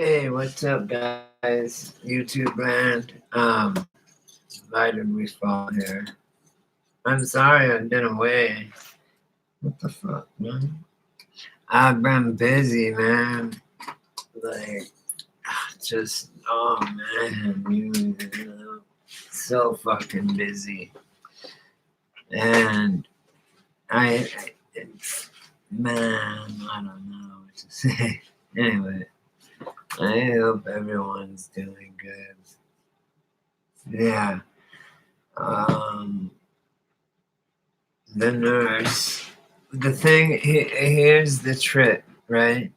Hey, what's up, guys? YouTube land. Why did we fall here? I'm sorry I've been away. What the fuck, man? I've been busy, man. Like, just, oh man, so fucking busy. And it's, man, I don't know what to say. Anyway, I hope everyone's doing good. Yeah. The nurse. The thing, here's the trick, right?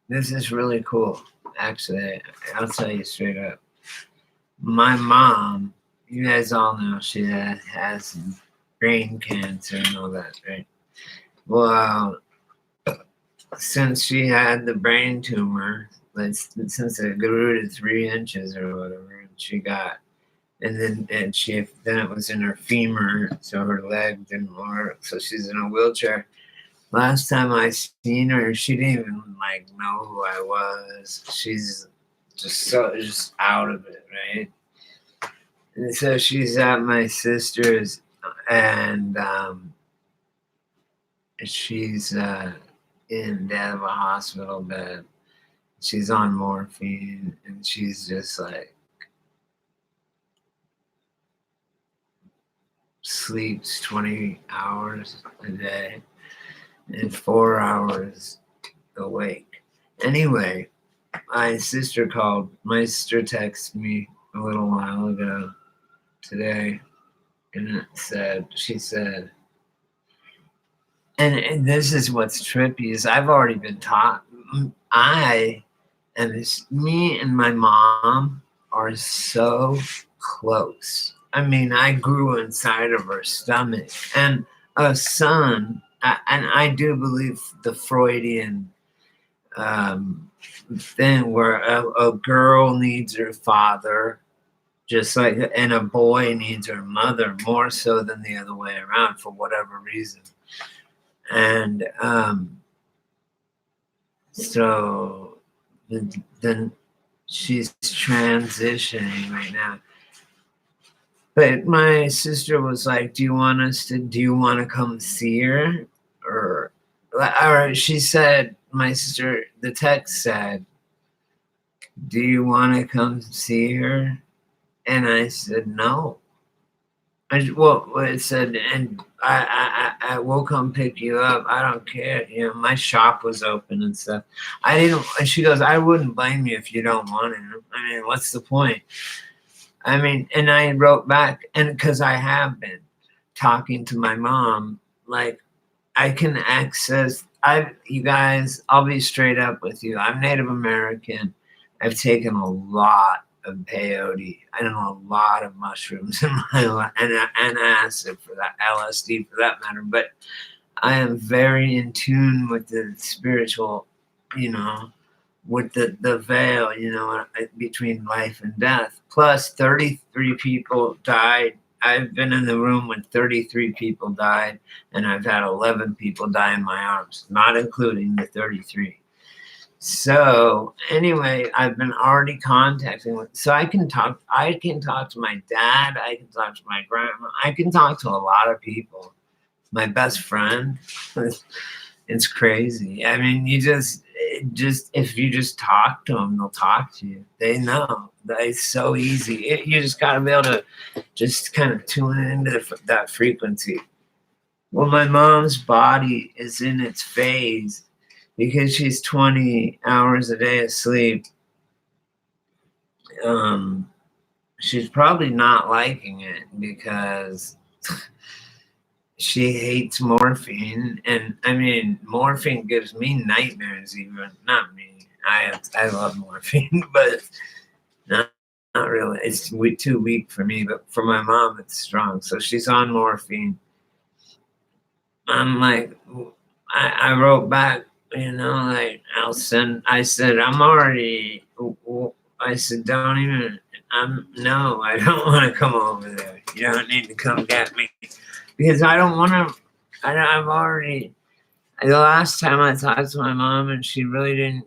This is really cool. Actually, I'll tell you straight up. My mom, you guys all know she has brain cancer and all that, right? Well, since she had the brain tumor, since it grew to 3 inches or whatever, and she got then it was in her femur, so her leg didn't work, so she's in a wheelchair. Last time I seen her, she didn't even like know who I was. She's just out of it, right? And so she's at my sister's, and she's in dead of a hospital bed. She's on morphine, and she's just like sleeps 20 hours a day and 4 hours awake. Anyway, my sister called. My sister texted me a little while ago today, and she said, and this is what's trippy is I've already been taught. Me and my mom are so close. I mean, I grew inside of her stomach, and a son, and I do believe the Freudian thing where a girl needs her father, just like, and a boy needs her mother more so than the other way around for whatever reason. And so then she's transitioning right now. But my sister was like, do you want to come see her? Or she said, my sister, the text said, do you want to come see her? And I said, no. It said, and I will come pick you up. I don't care. You know, my shop was open and stuff. I didn't, and she goes, I wouldn't blame you if you don't want to. I mean, what's the point? I mean, and I wrote back, and because I have been talking to my mom, like, I can access, you guys, I'll be straight up with you. I'm Native American. I've taken a lot of peyote and a lot of mushrooms in my life, and acid for that, LSD for that matter. But I am very in tune with the spiritual, with the veil, between life and death. Plus, 33 people died. I've been in the room when 33 people died, and I've had 11 people die in my arms, not including the 33. So anyway, I've been already contacting. So I can talk to my dad. I can talk to my grandma. I can talk to a lot of people. My best friend. It's crazy. I mean, if you just talk to them, they'll talk to you. They know. It's so easy. You just got to be able to just kind of tune into that frequency. Well, my mom's body is in its phase because she's 20 hours a day asleep. She's probably not liking it because she hates morphine, and I mean, morphine gives me nightmares. Even not me. I love morphine, but not really. It's too weak for me, but for my mom, it's strong. So she's on morphine. I'm like, I wrote back, like I said, I'm already. I said, don't even. No, I don't want to come over there. You don't need to come get me. Because I don't want to, I've already, The last time I talked to my mom, and she really didn't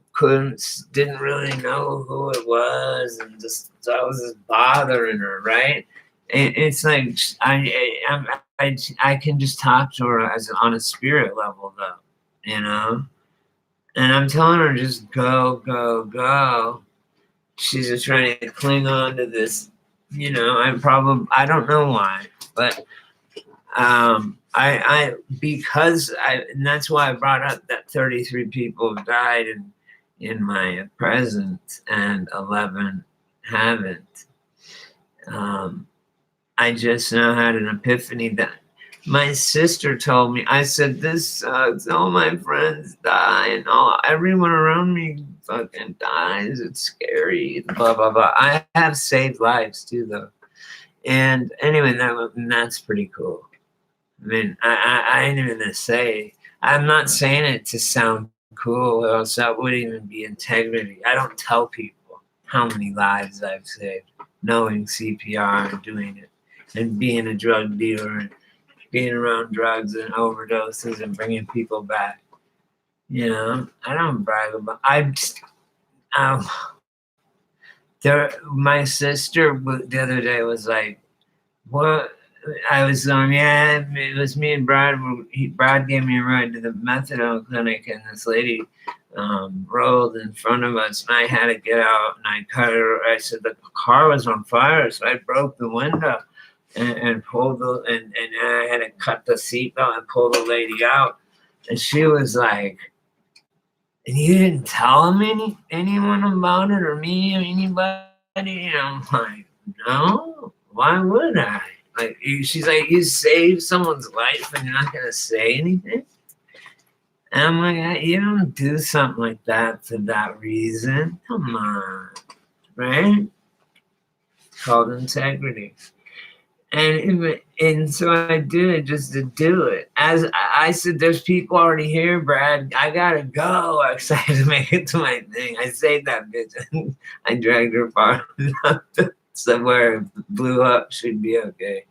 really know who it was, and just so I was just bothering her, right? And it's like I can just talk to her as on a spirit level, though, you know. And I'm telling her just go, go, go. She's just trying to cling on to this, I don't know why, but because and that's why I brought up that 33 people have died in my presence and 11 haven't. I just now had an epiphany that my sister told me. I said, "This sucks. All my friends die, and everyone around me fucking dies. It's scary." Blah blah blah. I have saved lives too, though. And anyway, that's pretty cool. I mean, I ain't even gonna say. I'm not saying it to sound cool, or else that would even be integrity. I don't tell people how many lives I've saved, knowing CPR and doing it, and being a drug dealer and being around drugs and overdoses and bringing people back. I don't brag about. Um, my sister the other day was like, "What?" I was going, yeah, it was me and Brad. Brad gave me a ride to the methadone clinic, and this lady rolled in front of us, and I had to get out, and I cut her. I said the car was on fire, so I broke the window and pulled and I had to cut the seatbelt and pull the lady out, and she was like, "And you didn't tell anyone about it, or me, or anybody?" And I'm like, "No, why would I?" Like, she's like, "You saved someone's life and you're not gonna say anything?" And I'm like, "You don't do something like that for that reason. Come on, right?" It's called integrity. And so I did it just to do it. As I said, there's people already here, Brad. I gotta go. I excited to make it to my thing. I saved that bitch. I dragged her far enough somewhere it blew up. She'd be okay.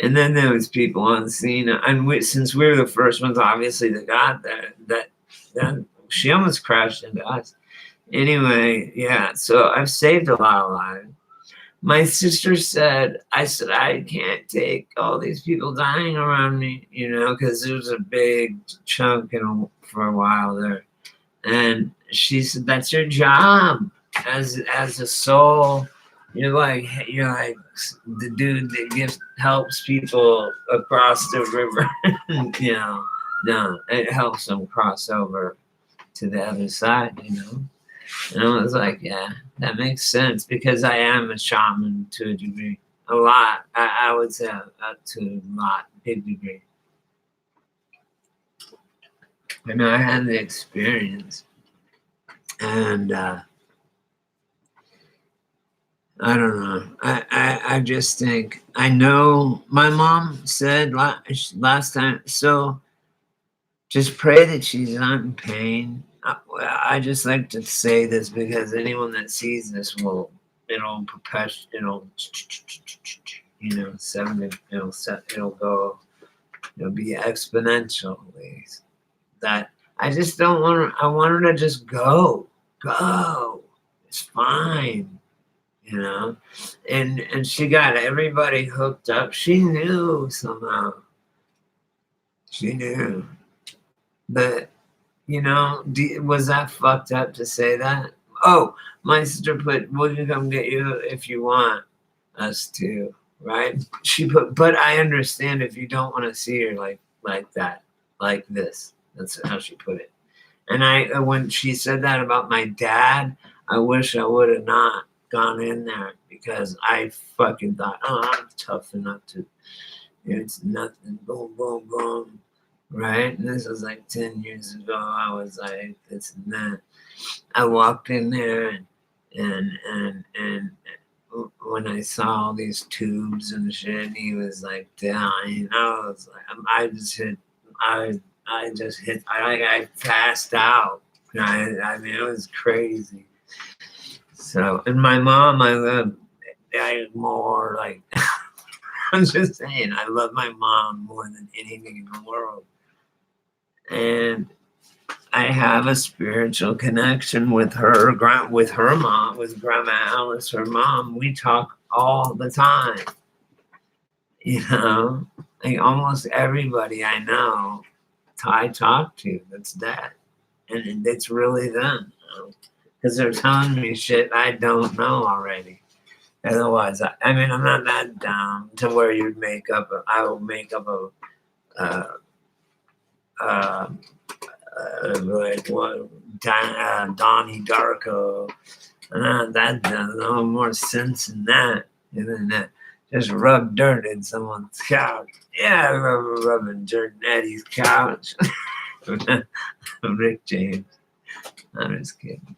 And then there was people on the scene, and since we were the first ones, obviously, that got that she almost crashed into us. Anyway, yeah. So I've saved a lot of lives. My sister said, I said, I can't take all these people dying around me, because there was a big chunk for a while there. And she said, that's your job as a soul. You're like the dude that helps people across the river. No, it helps them cross over to the other side, And I was like, yeah, that makes sense, because I am a shaman to a degree. A lot. I would say to a lot, big degree. I had the experience. And I don't know. I just think, I know my mom said last time, so just pray that she's not in pain. I just like to say this because anyone that sees this it'll perpetuate, it'll go, it'll be exponentially. That I just don't want her, I want her to just go. It's fine. And she got everybody hooked up. She knew somehow. She knew. But was that fucked up to say that? Oh, my sister put, "We can come get you if you want us to," right? She put, "But I understand if you don't want to see her like that, like this." That's how she put it. And when she said that about my dad, I wish I would have not gone in there, because I fucking thought, oh, I'm tough enough to, it's nothing, boom, boom, boom, right? And this was like 10 years ago. I was like, this and that. I walked in there, and when I saw all these tubes and shit, he was like dying. I was like, I just hit, I passed out. I mean, it was crazy. So, and my mom, I more like, I'm just saying, I love my mom more than anything in the world. And I have a spiritual connection with her, with her mom, with Grandma Alice, her mom. We talk all the time. Like almost everybody I know, I talk to that's dead, and it's really them, because they're telling me shit I don't know already. Otherwise, I mean, I'm not that dumb to where you'd make up. I will make up a. Uh, uh, like what Donnie Darko. That does no more sense than that. And then that just rub dirt in someone's couch. Yeah, I remember rubbing dirt in Eddie's couch. Rick James. I'm just kidding.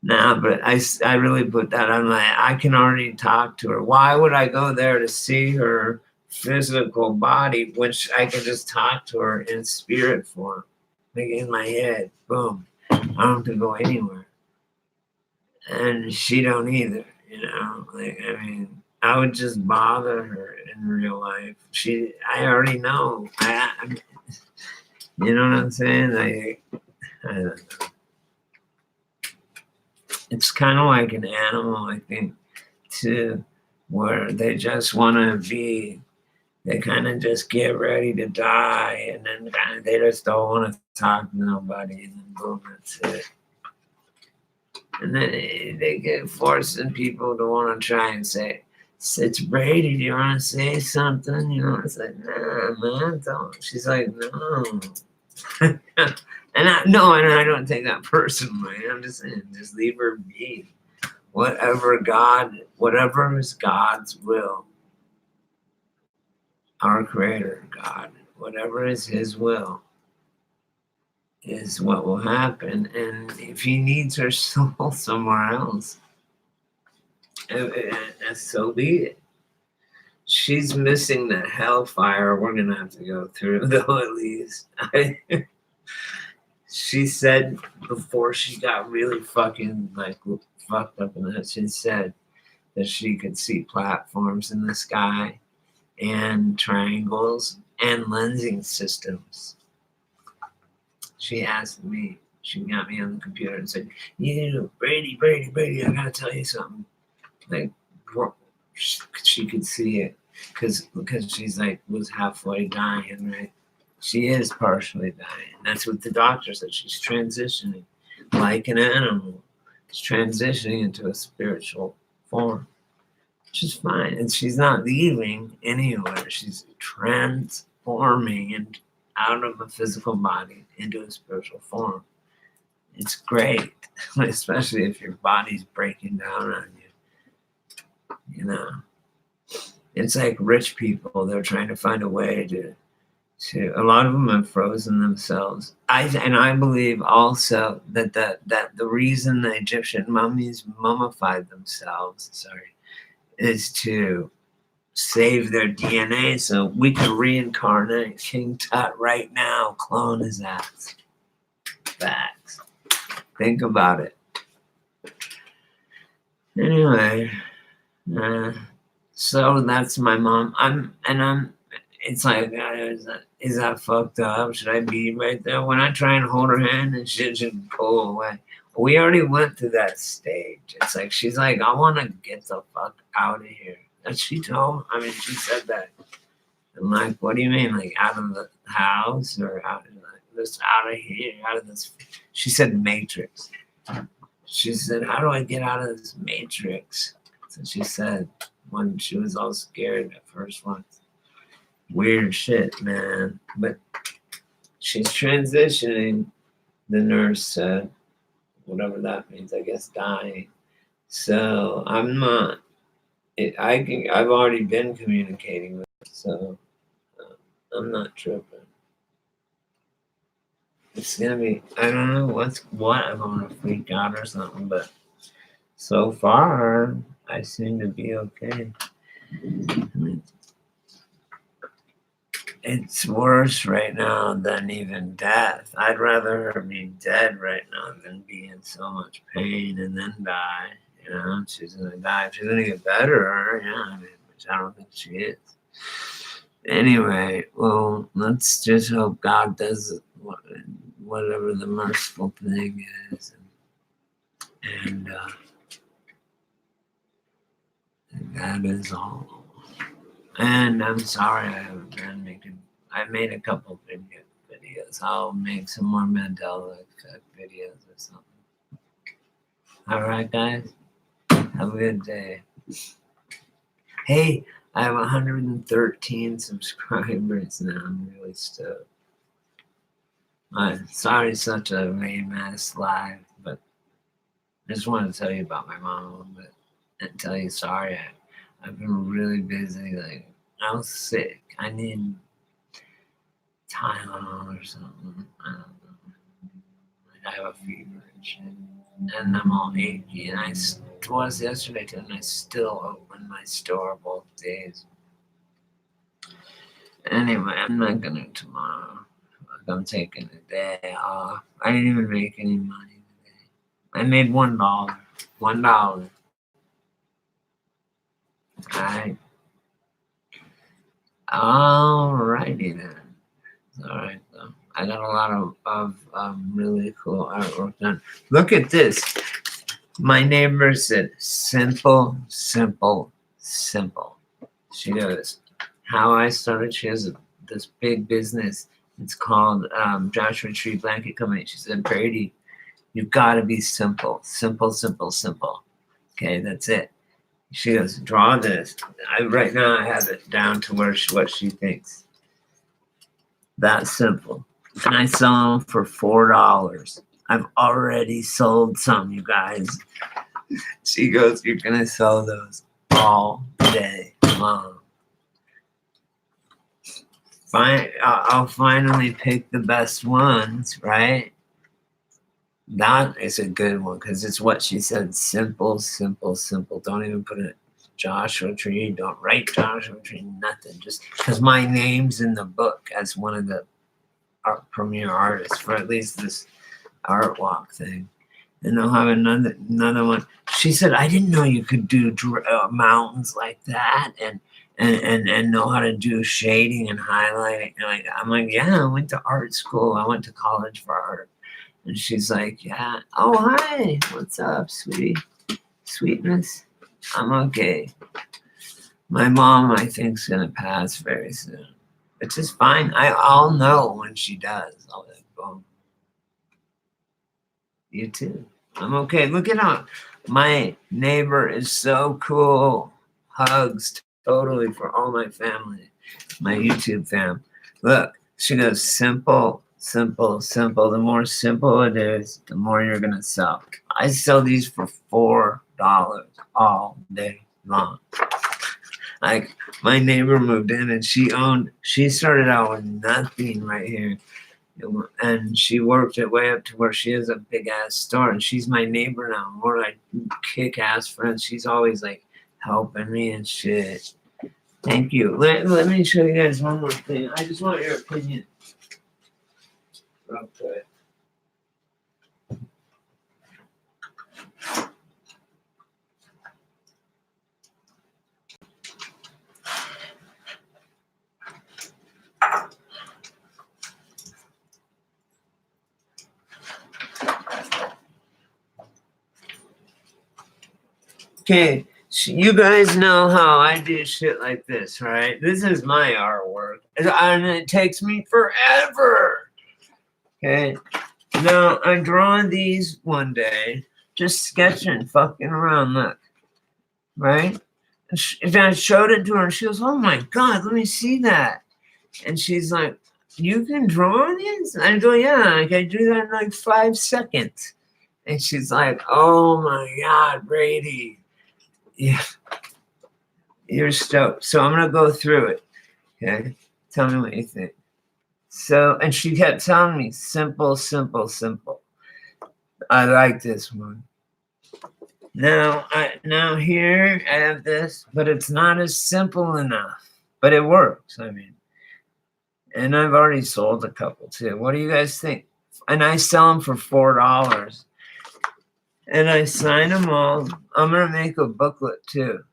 Nah, but I really put that on I can already talk to her. Why would I go there to see her physical body, which I can just talk to her in spirit form? Like in my head, boom. I don't have to go anywhere. And she don't either, Like, I mean, I would just bother her in real life. I already know. You know what I'm saying? I don't know. It's kind of like an animal, I think, too, where they just want to be. They kind of just get ready to die, and then they just don't want to talk to nobody, and then boom, that's it. And then they get forcing people to want to try and say, "It's Brady, do you want to say something?" It's like, nah, man, don't. She's like, no. And I don't take that personally. I'm just saying, just leave her be. Whatever is God's will, our Creator, God, whatever is His will, is what will happen. And if He needs her soul somewhere else, so be it. She's missing the hellfire we're gonna have to go through, though. At least she said before she got really fucking fucked up in that, she said that she could see platforms in the sky and triangles and lensing systems. She asked me. She got me on the computer and said, Brady, I gotta tell you something. Like, she could see it because she's was halfway dying, right? She is partially dying. That's what the doctor said. She's transitioning like an animal. She's transitioning into a spiritual form, which is fine. And she's not leaving anywhere. She's transforming and out of a physical body into a spiritual form. It's great, especially if your body's breaking down on you. It's like rich people. They're trying to find a way to a lot of them have frozen themselves. I believe also that the reason the Egyptian mummies mummified themselves, is to save their DNA so we can reincarnate King Tut right now, clone his ass. Facts. Think about it. Anyway, so that's my mom. It's like, is that fucked up? Should I be right there? When I try and hold her hand and she should pull away. We already went through that stage. It's like, she's like, I want to get the fuck out of here. And she told me, she said that. I'm like, what do you mean? Like out of the house or out of here, out of this? She said matrix. She said, how do I get out of this matrix? So she said when she was all scared at first once. Weird shit, man. But she's transitioning, the nurse said. Whatever that means, I guess dying. So I'm not. I've already been communicating with her, so I'm not tripping. It's gonna be. I don't know what I'm gonna freak out or something, but so far I seem to be okay. It's worse right now than even death. I'd rather her be dead right now than be in so much pain and then die. She's gonna die. If she's gonna get better, which I don't think she is. Anyway, well, let's just hope God does whatever the merciful thing is, and that is all. And I'm sorry I haven't been making. I made a couple videos. I'll make some more Mandela Effect videos or something. All right, guys. Have a good day. Hey, I have 113 subscribers now. I'm really stoked. Sorry, such a lame ass live, but I just wanted to tell you about my mom a little bit and tell you sorry. I've been really busy. Like, I was sick. I need Tylenol or something. I don't know. Like, I have a fever and shit. And I'm all achy. And I was yesterday too, and I still open my store both days. Anyway, I'm not gonna tomorrow. I'm taking a day off. I didn't even make any money today. I made $1. $1. Alright. Alrighty then. Alright though. I got a lot of really cool artwork done. Look at this. My neighbor said, simple, simple, simple. She goes, how I started, she has this big business. It's called Joshua Tree Blanket Company. She said, Brady, you've got to be simple. Simple, simple, simple. Okay, that's it. She goes, draw this. Right now I have it down to what she thinks. That's simple. And I sell them for $4. I've already sold some, you guys. She goes, you're going to sell those all day long. Fine, I'll finally pick the best ones, right? That is a good one because it's what she said. Simple, simple, simple. Don't even put it Joshua Tree. Don't write Joshua Tree. Nothing. Just because my name's in the book as one of the premier artists for at least this art walk thing. And they'll have another one. She said, I didn't know you could do mountains like that and know how to do shading and highlighting. And I'm like, yeah, I went to art school. I went to college for art. And she's like, yeah. Oh, hi. What's up, sweetie? Sweetness? I'm okay. My mom, I think, is going to pass very soon. Which is fine. I'll know when she does. I'll be like, boom. You too. I'm okay. Look at how my neighbor is so cool. Hugs totally for all my family, my YouTube fam. Look, she goes simple, simple, simple. The more simple it is, the more you're going to sell. I sell these for $4 all day long. Like, my neighbor moved in and she started out with nothing right here. And she worked her way up to where she has a big ass store, and she's my neighbor now. We're like kick ass friends. She's always like helping me and shit. Thank you. Let me show you guys one more thing. I just want your opinion. Real quick. Okay, you guys know how I do shit like this, right? This is my artwork, and it takes me forever. Okay, now I'm drawing these one day, just sketching, fucking around, look, right? And I showed it to her, and she goes, oh my God, let me see that. And she's like, you can draw these? And I go, yeah, I can do that in like 5 seconds. And she's like, oh my God, Brady. Yeah, you're stoked. So I'm gonna go through it. Okay, tell me what you think. So, and she kept telling me simple, simple, simple. I like this one. Now here I have this, but it's not as simple enough. But it works. I mean, and I've already sold a couple too. What do you guys think? And I sell them for $4. And I sign them all. I'm gonna make a booklet too.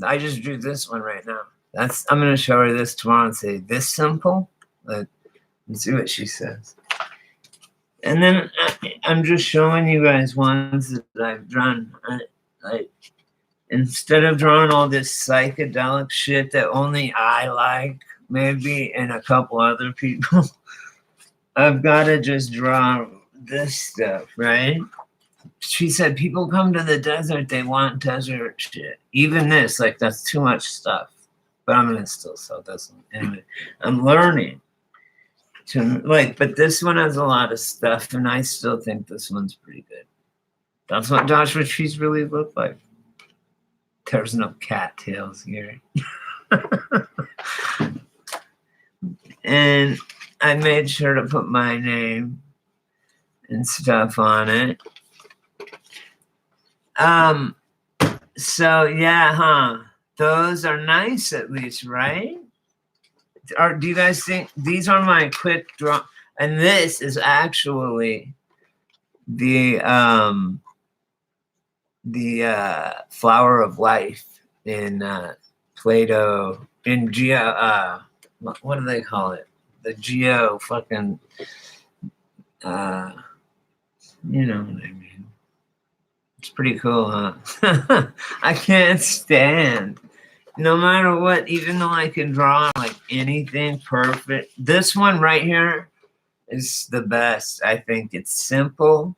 I just drew this one right now. I'm gonna show her this tomorrow and say, this simple? Let's see what she says. And then I'm just showing you guys ones that I've drawn. Like, instead of drawing all this psychedelic shit that only I like, maybe, and a couple other people, I've got to just draw this stuff, right? She said people come to the desert, they want desert shit. Even this, like, that's too much stuff. But I'm gonna still sell this one. Anyway, I'm learning to like, but this one has a lot of stuff, and I still think this one's pretty good. That's what Joshua Trees really look like. There's no cattails here. And I made sure to put my name and stuff on it. So yeah, those are nice at least, right? Or do you guys think these are my quick draw? And this is actually the flower of life in Plato, in Geo, what do they call it? The Geo fucking, you know what I mean. It's pretty cool, huh? I can't stand, no matter what, even though I can draw like anything perfect. This one right here is the best. I think it's simple.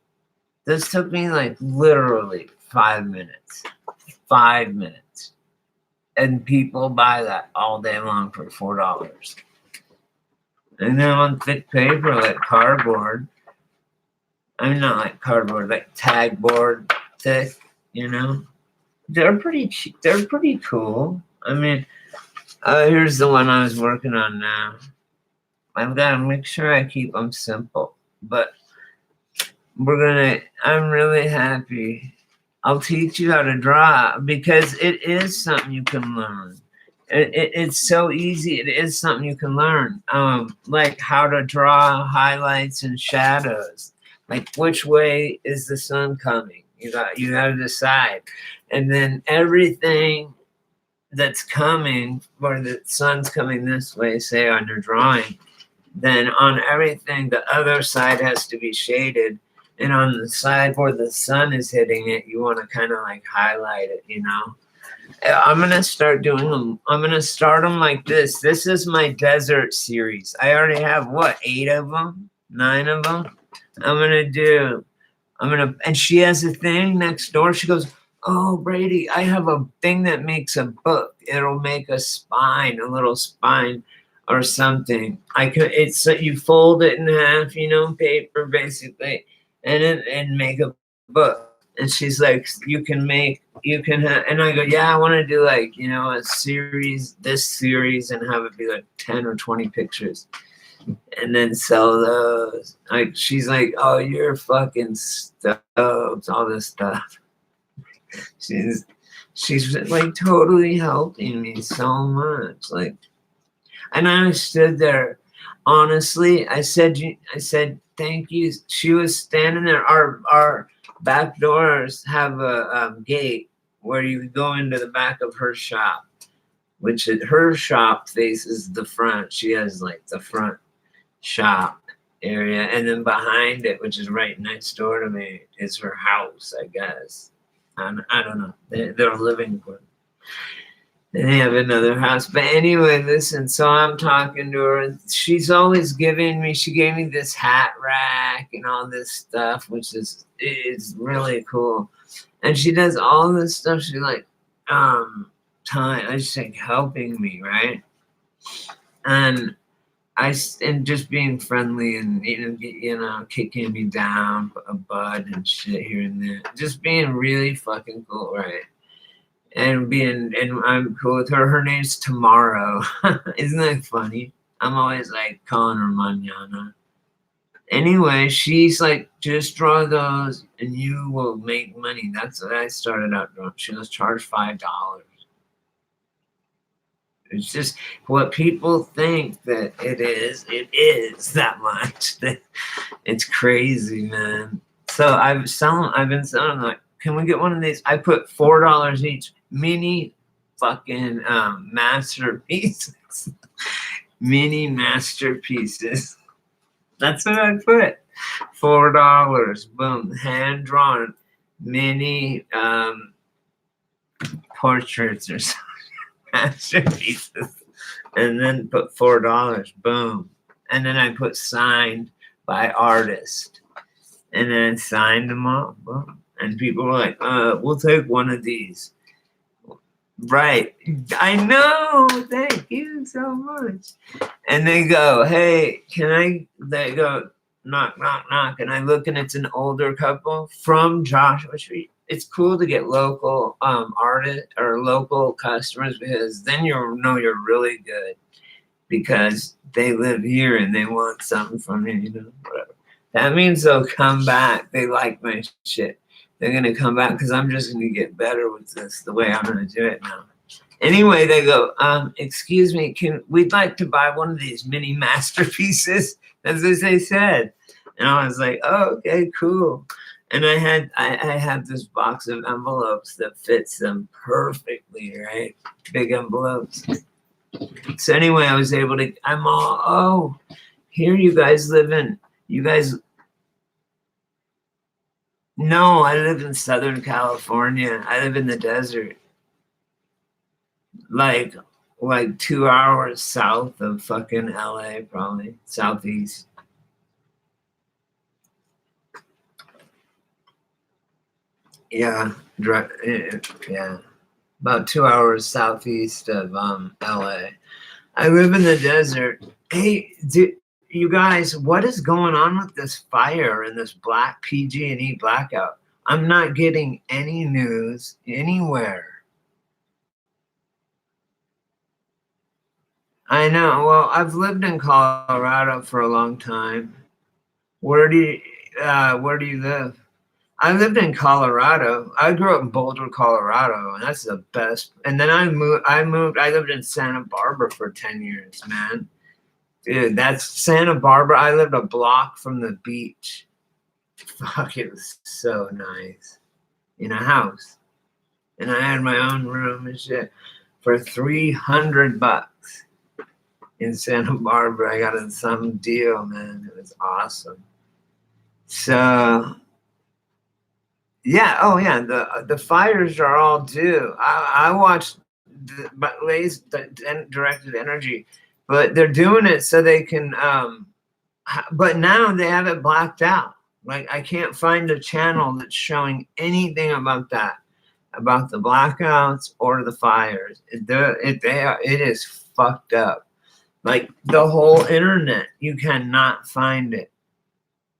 This took me like literally 5 minutes. 5 minutes. And people buy that all day long for $4. And they're on thick paper like cardboard. I mean, not like cardboard, like tag board thick, you know? They're pretty cheap. They're pretty cool. I mean, here's the one I was working on now. I've got to make sure I keep them simple. But I'm really happy. I'll teach you how to draw because it is something you can learn. It's so easy. It is something you can learn. Like how to draw highlights and shadows. Like which way is the sun coming? You got to decide. And then everything that's coming, or the sun's coming this way, say on your drawing, then on everything, the other side has to be shaded. And on the side where the sun is hitting it, you want to kind of like highlight it, you know? I'm going to start doing them. I'm going to start them like this. This is my desert series. I already have, 8 of them? 9 of them? And she has a thing next door. She goes, oh, Brady, I have a thing that makes a book. It'll make a spine, a little spine or something. It's you fold it in half, paper basically, and make a book. And she's like, and I go, yeah, I want to do like, a series, this series, and have it be like 10 or 20 pictures and then sell those. Like, she's like, oh, you're fucking stoked, all this stuff. She's like totally helping me so much. Like, and I stood there. Honestly, I said, thank you. She was standing there. Our back doors have a gate where you go into the back of her shop, which her shop faces the front. She has like the front shop area, and then behind it, which is right next door to me, is her house, I guess. I don't know. They're living room. They have another house. But anyway, listen, so I'm talking to her, and she's always she gave me this hat rack and all this stuff, which is really cool. And she does all this stuff. She's like, I just think helping me, right? And just being friendly and, kicking me down a bud and shit here and there. Just being really fucking cool, right? And I'm cool with her. Her name's Tomorrow. Isn't that funny? I'm always like calling her Manana. Anyway, she's like, just draw those and you will make money. That's what I started out doing. She was charged $5. It's just what people think that it is that much. It's crazy, man. So I've been selling like, can we get one of these? I put $4 each. Mini fucking masterpieces. Mini masterpieces. That's what I put. $4. Boom. Hand drawn mini portraits or something. Masterpieces. And then put $4. Boom. And then I put signed by artist. And then I signed them all. Boom. And people were like, we'll take one of these. Right. I know. Thank you so much. And they go, hey, they go, knock, knock, knock. And I look and it's an older couple from Joshua Tree. It's cool to get local artists or local customers because then you'll know you're really good because they live here and they want something from you, whatever. That means they'll come back. They like my shit. They're going to come back because I'm just going to get better with this, the way I'm going to do it now. Anyway, they go, excuse me, we'd like to buy one of these mini masterpieces, as they said. And I was like, oh, okay, cool. And I had this box of envelopes that fits them perfectly, right? Big envelopes. So anyway, I was able to, here you guys live in, no, I live in Southern California. I live in the desert. Like 2 hours south of fucking LA, probably southeast. Yeah, yeah, about 2 hours southeast of LA. I live in the desert. Hey, you guys, what is going on with this fire and this black PG&E blackout? I'm not getting any news anywhere. I know. Well, I've lived in Colorado for a long time. Where do you live? I lived in Colorado. I grew up in Boulder, Colorado, and that's the best. And then I lived in Santa Barbara for 10 years, man. Dude, that's Santa Barbara. I lived a block from the beach. Fuck, it was so nice. In a house. And I had my own room and shit for $300 in Santa Barbara. I got some deal, man. It was awesome. So yeah, oh yeah, the fires are all due. I watched Lay's directed energy, but they're doing it so they can but now they have it blacked out. Like I can't find a channel that's showing anything about that, about the blackouts or the fires. It is fucked up. Like the whole internet, you cannot find it.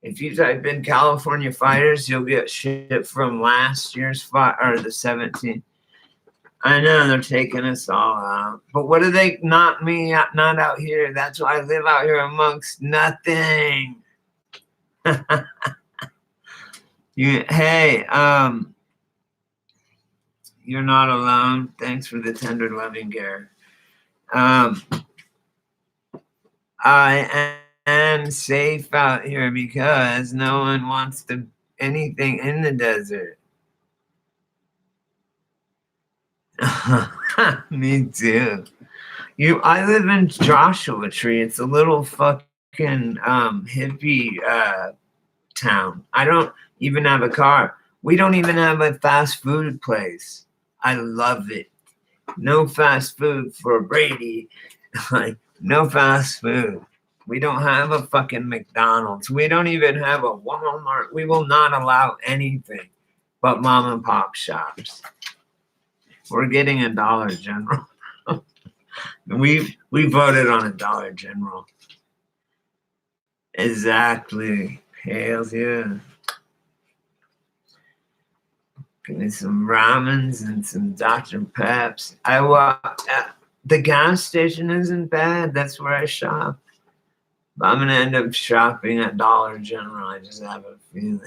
If you type in California fires, you'll get shit from last year's fire or the 17th. I know they're taking us all out, but what are they? Not me, not out here. That's why I live out here amongst nothing. Hey, you're not alone. Thanks for the tender loving care. I am safe out here because no one wants anything in the desert. Me too. I live in Joshua Tree. It's a little fucking hippie town. I don't even have a car. We don't even have a fast food place. I love it. No fast food for Brady. Like no fast food. We don't have a fucking McDonald's. We don't even have a Walmart. We will not allow anything but mom and pop shops. We're getting a Dollar General. we voted on a Dollar General. Exactly. Hells yeah. Give me some ramens and some Dr. Peps. The gas station isn't bad. That's where I shop. But I'm gonna end up shopping at Dollar General. I just have a feeling.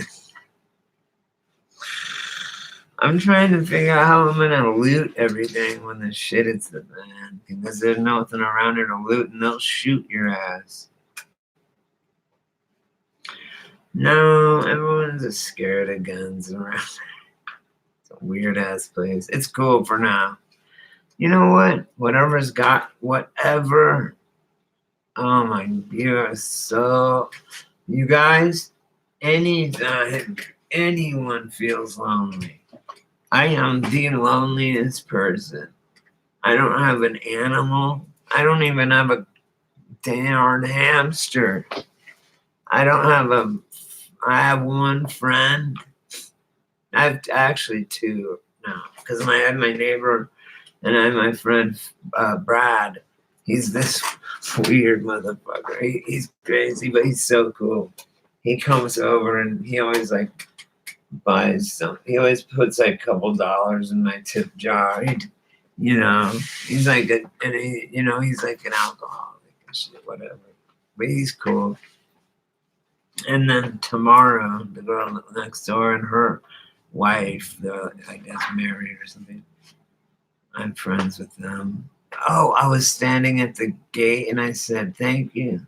I'm trying to figure out how I'm gonna loot everything when the shit hits the fan. Because there's nothing around here to loot and they'll shoot your ass. No, everyone's just scared of guns around. It's a weird ass place. It's cool for now. You know what? Whatever. Oh my, you guys, anytime anyone feels lonely, I am the loneliest person. I don't have an animal. I don't even have a darn hamster. I have one friend. I have actually two now because I had my neighbor and I have my friend Brad. He's this weird motherfucker. He's crazy, but he's so cool. He comes over and he always like buys some. He always puts like a couple dollars in my tip jar. He's like he's like an alcoholic and shit, whatever. But he's cool. And then tomorrow, the girl next door and her wife, I guess married or something. I'm friends with them. Oh, I was standing at the gate and I said, thank you.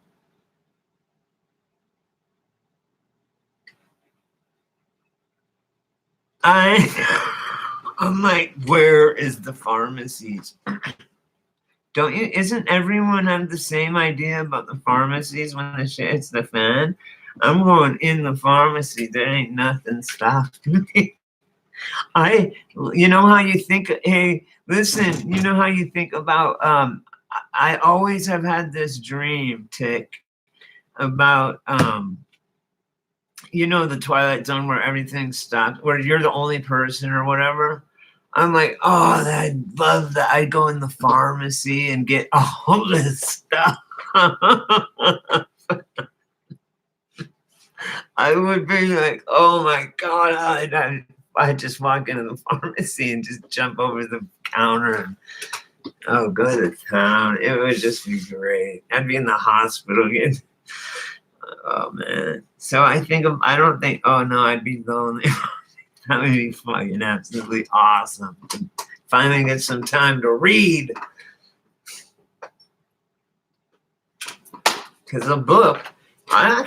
I'm like, where is the pharmacies? Don't you? Isn't everyone have the same idea about the pharmacies when the shit hits the fan? I'm going in the pharmacy. There ain't nothing stopping me. You know how you think, hey, listen, you know how you think about, I always have had this dream, Tick, about, the Twilight Zone where everything stops, where you're the only person or whatever. I'm like, oh, I'd love that. I'd go in the pharmacy and get all this stuff. I would be like, oh my God, I'd just walk into the pharmacy and just jump over the counter and go to town. It would just be great. I'd be in the hospital again. Oh man. So I'd be lonely. That would be fucking absolutely awesome. Finally get some time to read. Because a book, I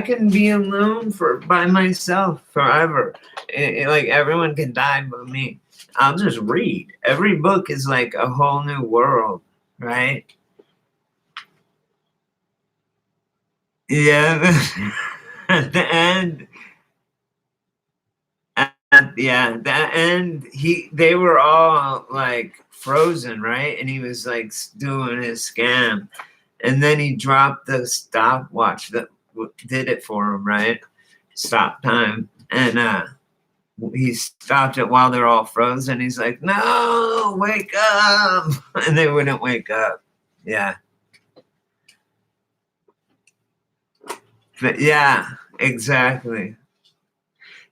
can be alone by myself forever. Like everyone can die but me. I'll just read. Every book is like a whole new world, right? Yeah. At the end. They were all like frozen, right? And he was like doing his scam. And then he dropped the stopwatch that did it for him, right? Stop time. And he stopped it while they're all frozen. He's like, no, wake up. And they wouldn't wake up. Yeah. But yeah, exactly.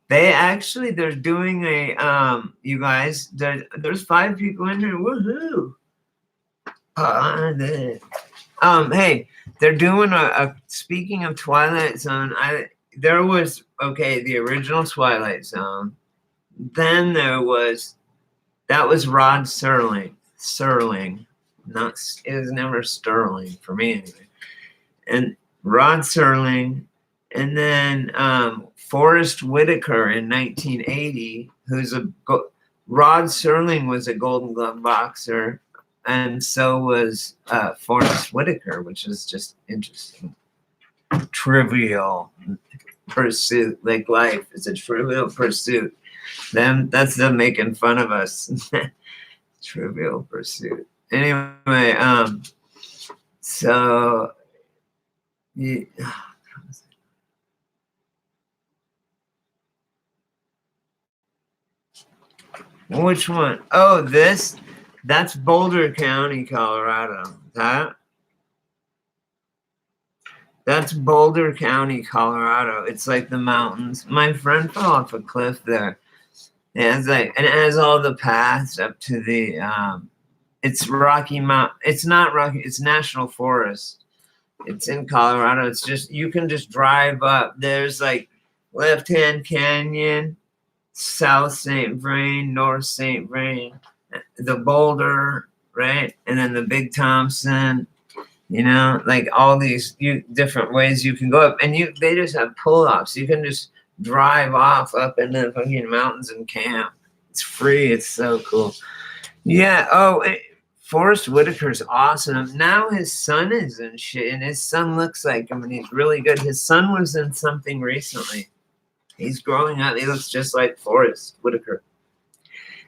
They're doing you guys, there's 5 people in here. Woohoo. Hey, they're doing speaking of Twilight Zone, there was, the original Twilight Zone. Then that was Rod Serling. It was never Sterling for me anyway. And Rod Serling, and then Forrest Whitaker in 1980, Rod Serling was a Golden Glove boxer, and so was Forrest Whitaker, which is just interesting. Trivial pursuit, like life is a trivial pursuit. That's them making fun of us. Trivial pursuit. Anyway, so yeah. Which one? Oh, that's Boulder County, Colorado. That's Boulder County, Colorado. It's like the mountains. My friend fell off a cliff there. And it has all the paths up to the it's Rocky Mountain. It's not Rocky, it's National Forest. It's in Colorado. It's just, you can just drive up. There's like Left Hand Canyon, South St. Vrain, North St. Vrain, the Boulder, right? And then the Big Thompson, like all these different ways you can go up. And they just have pull-offs. You can just drive off up into the fucking mountains and camp. It's free. It's so cool. Yeah. Oh, Forrest Whitaker's awesome. Now his son is in shit, and his son looks like him, and he's really good. His son was in something recently. He's growing up. He looks just like Forrest Whitaker.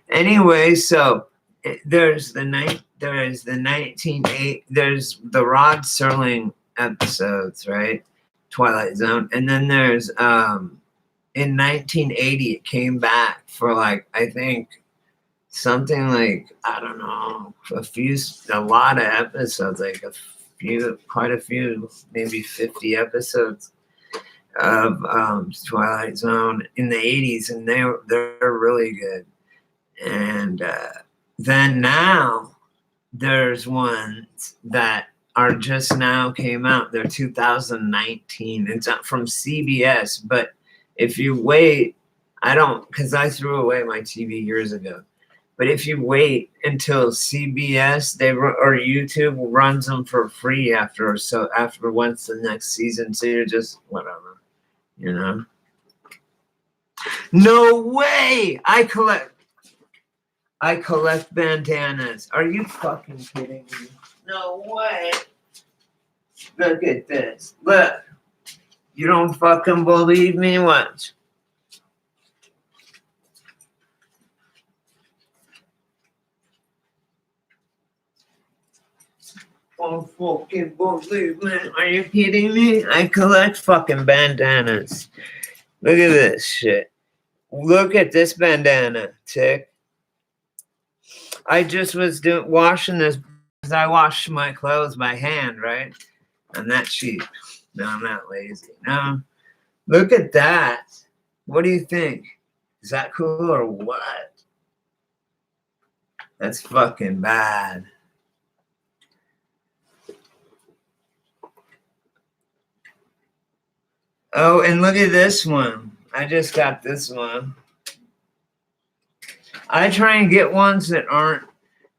Anyway, so there's the 1980, there's the Rod Serling episodes, right? Twilight Zone. And then there's in 1980 it came back for like, I think something like, I don't know, a lot of episodes, like quite a few, maybe 50 episodes of Twilight Zone in the 80s, and they're really good. And then now there's ones that are just now came out. They're 2019. It's from CBS, but if you wait, because I threw away my TV years ago. But if you wait until CBS or YouTube runs them for free after once the next season, so you're just whatever, you know. No way! I collect bandanas. Are you fucking kidding me? No way. Look at this. Look. You don't fucking believe me? Watch. Don't fucking believe me. Are you kidding me? I collect fucking bandanas. Look at this shit. Look at this bandana, Tick. I just was washing this because I wash my clothes by hand, right? I'm that cheap. No, I'm not lazy. No. Look at that. What do you think? Is that cool or what? That's fucking bad. Oh, and look at this one. I just got this one. I try and get ones that aren't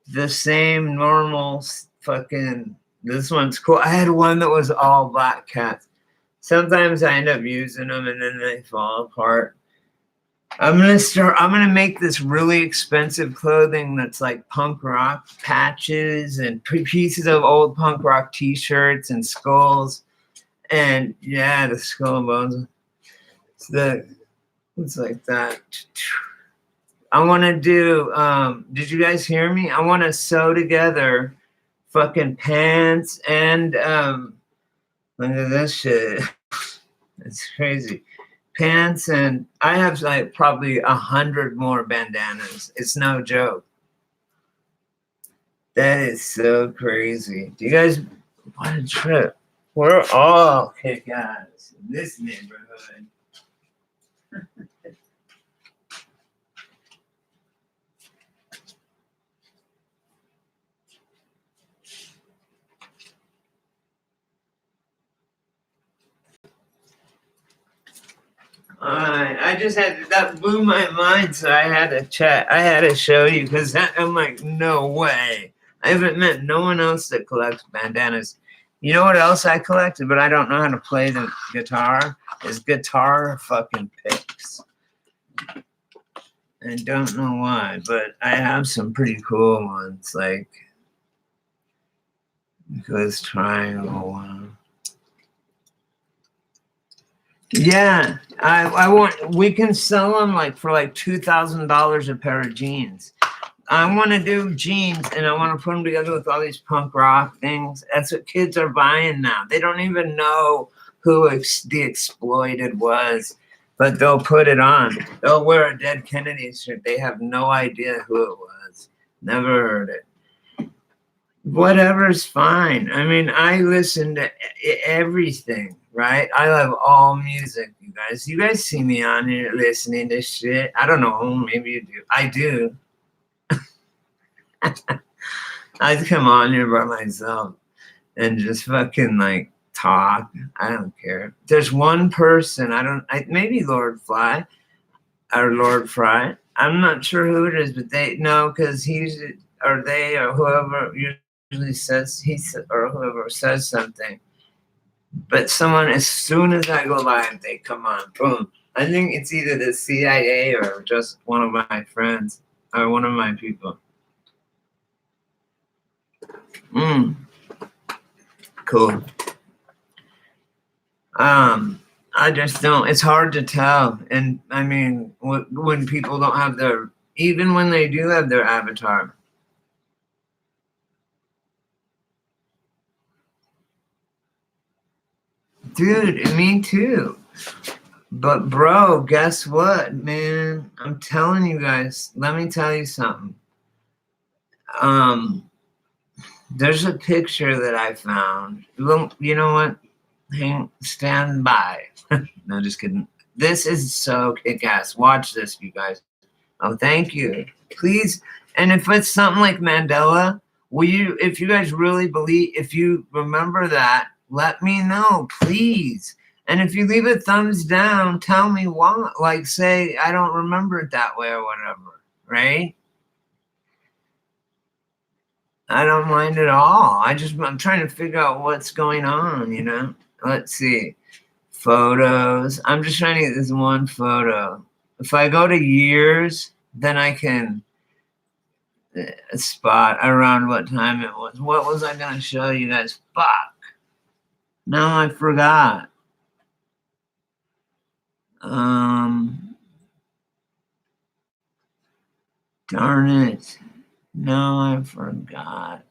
the same normal fucking. This one's cool. I had one that was all black cats. Sometimes I end up using them and then they fall apart. I'm gonna make this really expensive clothing that's like punk rock patches and pieces of old punk rock t-shirts and skulls. And yeah, the skull and bones. It's like that. I want to do, did you guys hear me? I want to sew together fucking pants and, look at this shit. It's crazy. Pants, and I have like probably 100 more bandanas. It's no joke. That is so crazy. Do you guys, what a trip. We're all kick-ass in this neighborhood. I just that blew my mind, so I had to chat. I had to show you because I'm like, no way. I haven't met no one else that collects bandanas. You know what else I collected, but I don't know how to play the guitar? Is guitar fucking picks. I don't know why, but I have some pretty cool ones, like this triangle one. Yeah, I want. We can sell them like for like $2,000 a pair of jeans. I want to do jeans, and I want to put them together with all these punk rock things. That's what kids are buying now. They don't even know who the Exploited was, but they'll put it on. They'll wear a Dead Kennedy shirt. They have no idea who it was. Never heard it. Whatever's fine. I mean, I listen to everything, right? I love all music, you guys. You guys see me on here listening to shit. I don't know. Maybe you do. I do. I come on here by myself and just fucking like talk. I don't care. There's one person maybe Lord Fry or Lord Fry. I'm not sure who it is, but they know because he's or they or whoever usually says or whoever says something. But someone, as soon as I go live, they come on. Boom. I think it's either the CIA or just one of my friends or one of my people. Cool. I just don't. It's hard to tell. And I mean, when people don't have their, even when they do have their avatar. Dude, me too. But bro, guess what, man? I'm telling you guys, let me tell you something. Um, there's a picture that I found. You know what? Stand by. No, just kidding. This is so kick-ass. Watch this, you guys. Oh, thank you. Please, and if it's something like Mandela, will you, if you guys really believe, if you remember that, let me know, please. And if you leave a thumbs down, tell me why. Like, say, I don't remember it that way or whatever, right? I don't mind at all. I'm trying to figure out what's going on, you know? Let's see. Photos. I'm just trying to get this one photo. If I go to years, then I can spot around what time it was. What was I going to show you guys? Fuck. Now I forgot. Darn it. No, I forgot.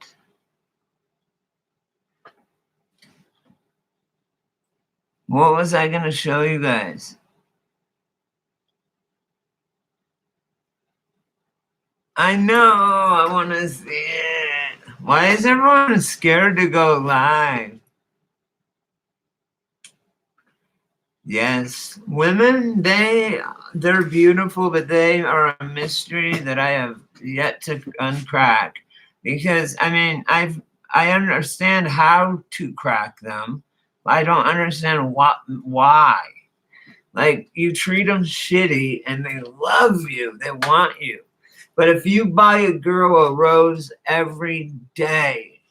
What was I going to show you guys? I know. I want to see it. Why is everyone scared to go live? Yes, women, they're beautiful, but they are a mystery that I have yet to uncrack. Because I mean, I understand how to crack them. I don't understand why. Like, you treat them shitty and they love you, they want you. But if you buy a girl a rose every day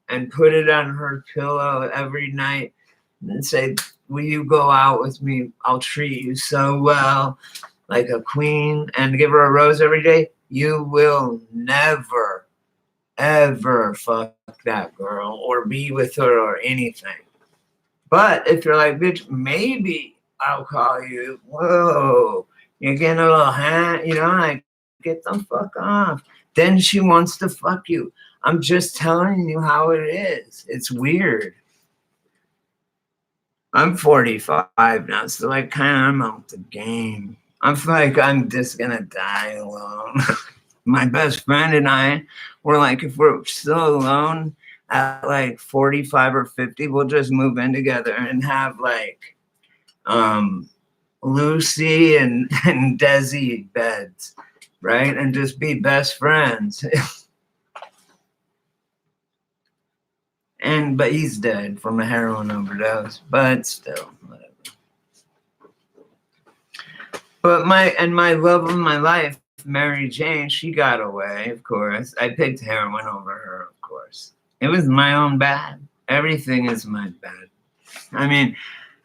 and put it on her pillow every night and say, will you go out with me? I'll treat you so well, like a queen, and give her a rose every day, you will never, ever fuck that girl or be with her or anything. But if you're like, bitch, maybe I'll call you. Whoa, you're getting a little hand, you know, like, get the fuck off. Then she wants to fuck you. I'm just telling you how it is. It's weird. I'm 45 now, so like kind of I'm out the game. I feel like I'm just gonna die alone. My best friend and I were like, if we're still alone at like 45 or 50, we'll just move in together and have like Lucy and Desi beds, right? And just be best friends. But he's dead from a heroin overdose. But still, whatever. But my love of my life, Mary Jane, she got away, of course. I picked heroin over her, of course. It was my own bad. Everything is my bad. I mean,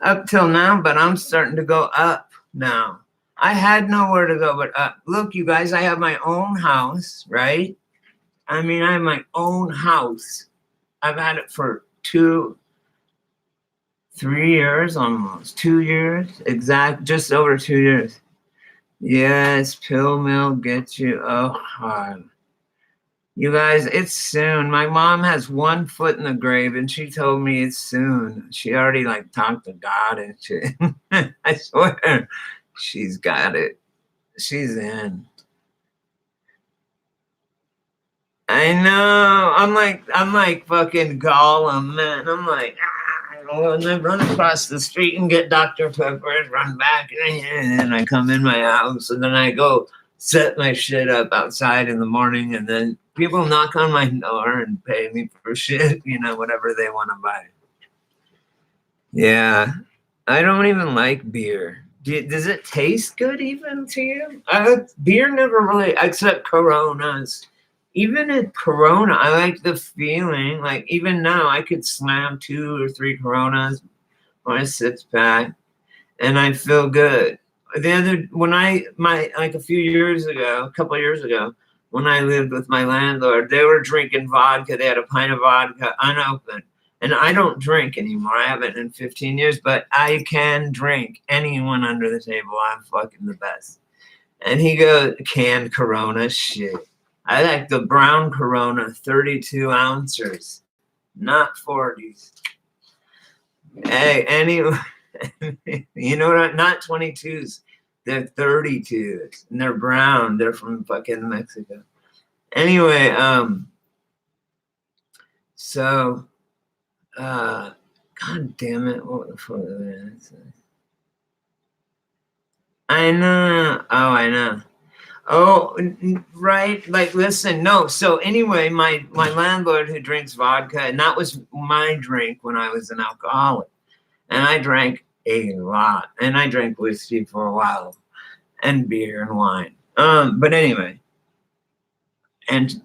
up till now, but I'm starting to go up now. I had nowhere to go but up. Look, you guys, I have my own house, right? I mean, I have my own house. I've had it for 3 years almost. 2 years, just over 2 years. Yes, pill mill gets you. Oh, hard. You guys, it's soon. My mom has one foot in the grave, and she told me it's soon. She already like talked to God and shit. I swear, she's got it. She's in. I know. I'm like fucking Gollum, man. I'm like, and I run across the street and get Dr. Pepper and run back, and then I come in my house, and then I go set my shit up outside in the morning, and then people knock on my door and pay me for shit, you know, whatever they want to buy. Yeah, I don't even like beer. Does it taste good even to you? Beer never really, except Coronas. Even at Corona, I like the feeling. Like, even now, I could slam 2 or 3 Coronas or a 6-pack, and I feel good. A couple of years ago, when I lived with my landlord, they were drinking vodka. They had a pint of vodka unopened. And I don't drink anymore. I haven't in 15 years, but I can drink anyone under the table. I'm fucking the best. And he goes, canned Corona, shit. I like the brown Corona, 32 ounces, not 40s. Hey, anyway, you know what? Not 22s. They're 32s. And they're brown. They're from fucking Mexico. Anyway, so, God damn it. What the fuck is that? I know. Oh, I know. Oh, right. Like, listen, no. So anyway, my landlord who drinks vodka, and that was my drink when I was an alcoholic. And I drank a lot. And I drank whiskey for a while and beer and wine. But anyway, and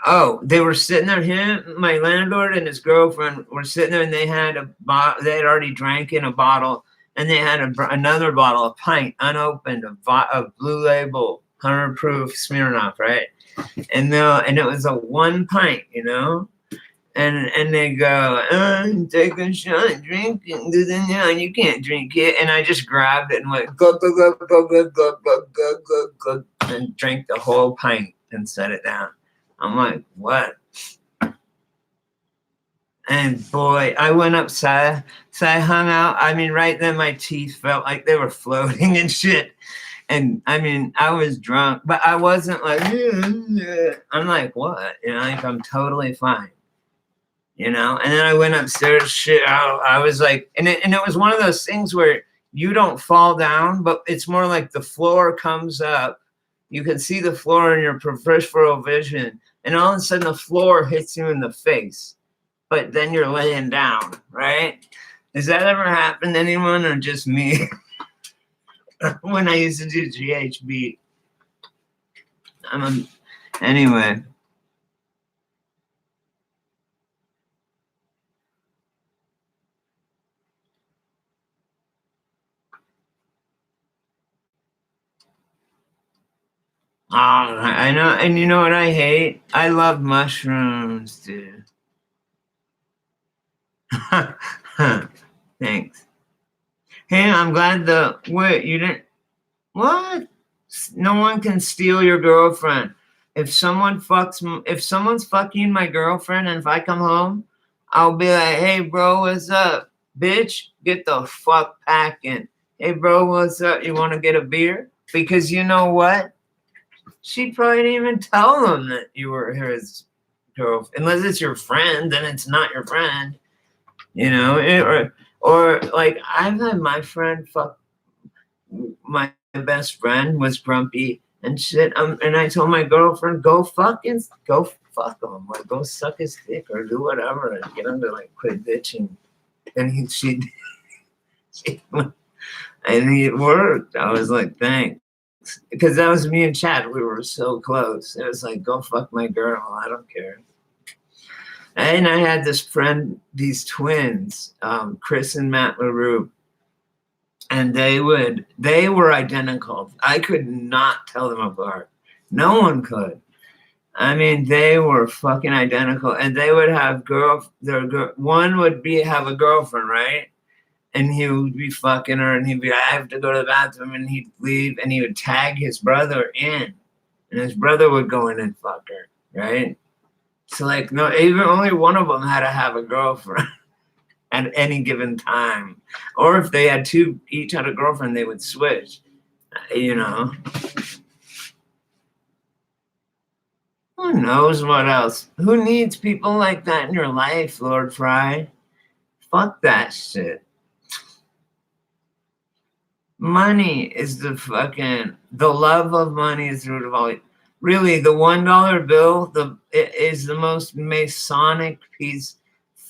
oh, they were sitting there. Him, my landlord, and his girlfriend were sitting there, and they had they had already drank in a bottle, and they had another bottle, a pint, unopened, of Blue Label, 100 proof Smirnoff, right? And it was a 1 pint, you know. And they go, take a shot, drink it. No, you can't drink it. And I just grabbed it and went, glug, glug, glug, glug, glug, glug, glug, glug, glug, glug, and drank the whole pint and set it down. I'm like, what? And boy, I went upside, so I hung out. I mean, right then my teeth felt like they were floating and shit. And I mean, I was drunk, but I wasn't like, I'm like, what? You know, like I'm totally fine. You know, and then I went upstairs. Shit, I was like, and it was one of those things where you don't fall down, but it's more like the floor comes up. You can see the floor in your peripheral vision, and all of a sudden the floor hits you in the face. But then you're laying down, right? Has that ever happened to anyone, or just me? When I used to do GHB. Anyway. Oh, I know, and you know what I hate? I love mushrooms, dude. Thanks. Hey, I'm glad wait, you didn't, what? No one can steal your girlfriend. If someone's fucking my girlfriend, and if I come home, I'll be like, hey, bro, what's up? Bitch, get the fuck packing. Hey, bro, what's up? You want to get a beer? Because you know what? She probably didn't even tell them that you were his girlfriend. Unless it's your friend, then it's not your friend. You know, or like I've had my friend fuck, my best friend was grumpy and shit. And I told my girlfriend, go fuck him, like go suck his dick or do whatever and get him to like quit bitching. And she and it worked. I was like, thanks. Because that was me and Chad. We were so close. It was like, go fuck my girl. I don't care. And I had this friend, these twins, Chris and Matt LaRue, and they were identical. I could not tell them apart. No one could. I mean, they were fucking identical, and they would have one would have a girlfriend, right? And he would be fucking her, and he'd be, I have to go to the bathroom, and he'd leave, and he would tag his brother in, and his brother would go in and fuck her, right? So like, no, even only one of them had to have a girlfriend at any given time, or if they had each had a girlfriend, they would switch. You know, who knows what else? Who needs people like that in your life, Lord Fry? Fuck that shit. Money is the love of money is the root of all. Really, the $1 bill, is the most Masonic piece,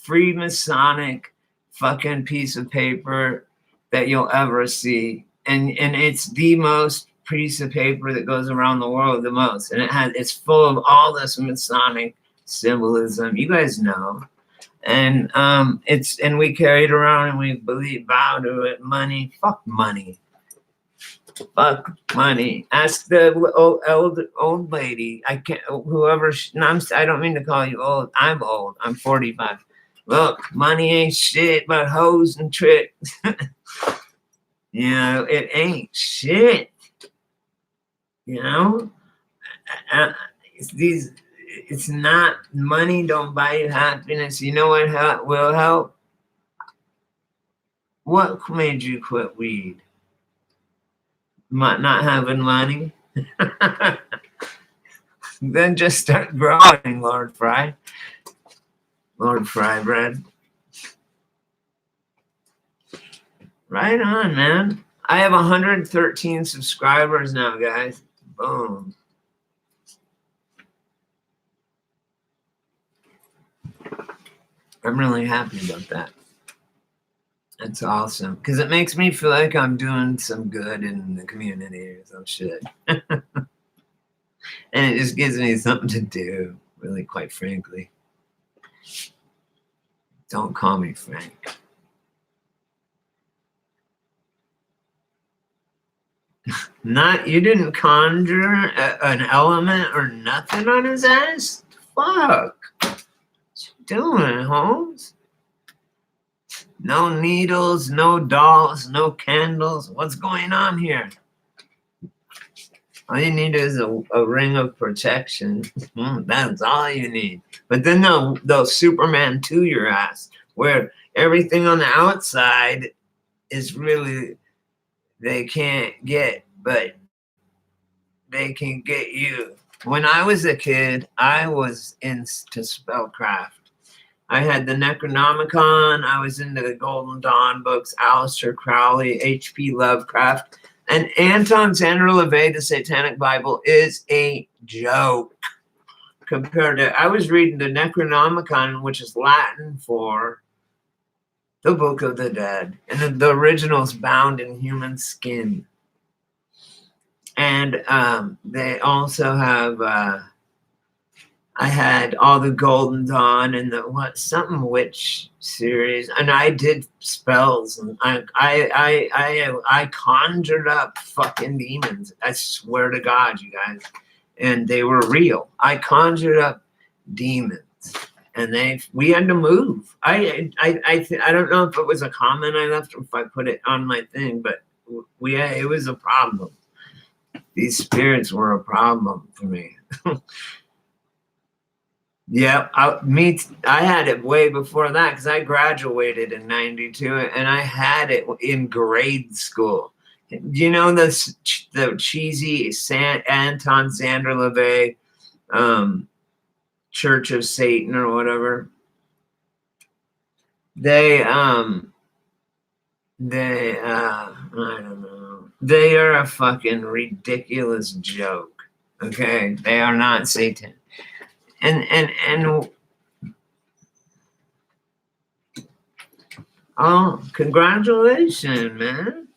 Freemasonic fucking piece of paper that you'll ever see, and it's the most piece of paper that goes around the world the most, and it's full of all this Masonic symbolism. You guys know. And and we carry it around and we bow to it. Money, fuck money. Fuck money. Ask the old lady. I can't. Whoever. No, I don't mean to call you old. I'm old. I'm 45. Look, money ain't shit but hoes and tricks. You know, it ain't shit. You know, it's not money. Don't buy you happiness. You know what will help? What made you quit weed? Not having money. Then just start growing, Lord Fry. Lord Fry bread. Right on, man. I have 113 subscribers now, guys. Boom. I'm really happy about that. That's awesome. Because it makes me feel like I'm doing some good in the community or some shit. And it just gives me something to do, really, quite frankly. Don't call me Frank. You didn't conjure an element or nothing on his ass? Fuck. What you doing, Holmes? No needles, no dolls, no candles. What's going on here? All you need is a ring of protection. That's all you need. But then they'll Superman to your ass, where everything on the outside is really they can't get, but they can get you. When I was a kid, I was into spellcraft. I had the Necronomicon. I was into the Golden Dawn books, Aleister Crowley, H.P. Lovecraft. And Anton Xander LaVey, the Satanic Bible, is a joke compared to... I was reading the Necronomicon, which is Latin for the Book of the Dead. And the original's bound in human skin. And they also have... I had all the Golden Dawn and the something witch series, and I did spells, and I conjured up fucking demons. I swear to God, you guys, and they were real. I conjured up demons, and we had to move. I don't know if it was a comment I left or if I put it on my thing, but it was a problem. These spirits were a problem for me. Yeah, I had it way before that because I graduated in '92 and I had it in grade school. You know the cheesy Anton Xander LaVey Church of Satan or whatever. I don't know. They are a fucking ridiculous joke. Okay, they are not Satan. And oh, congratulations, man.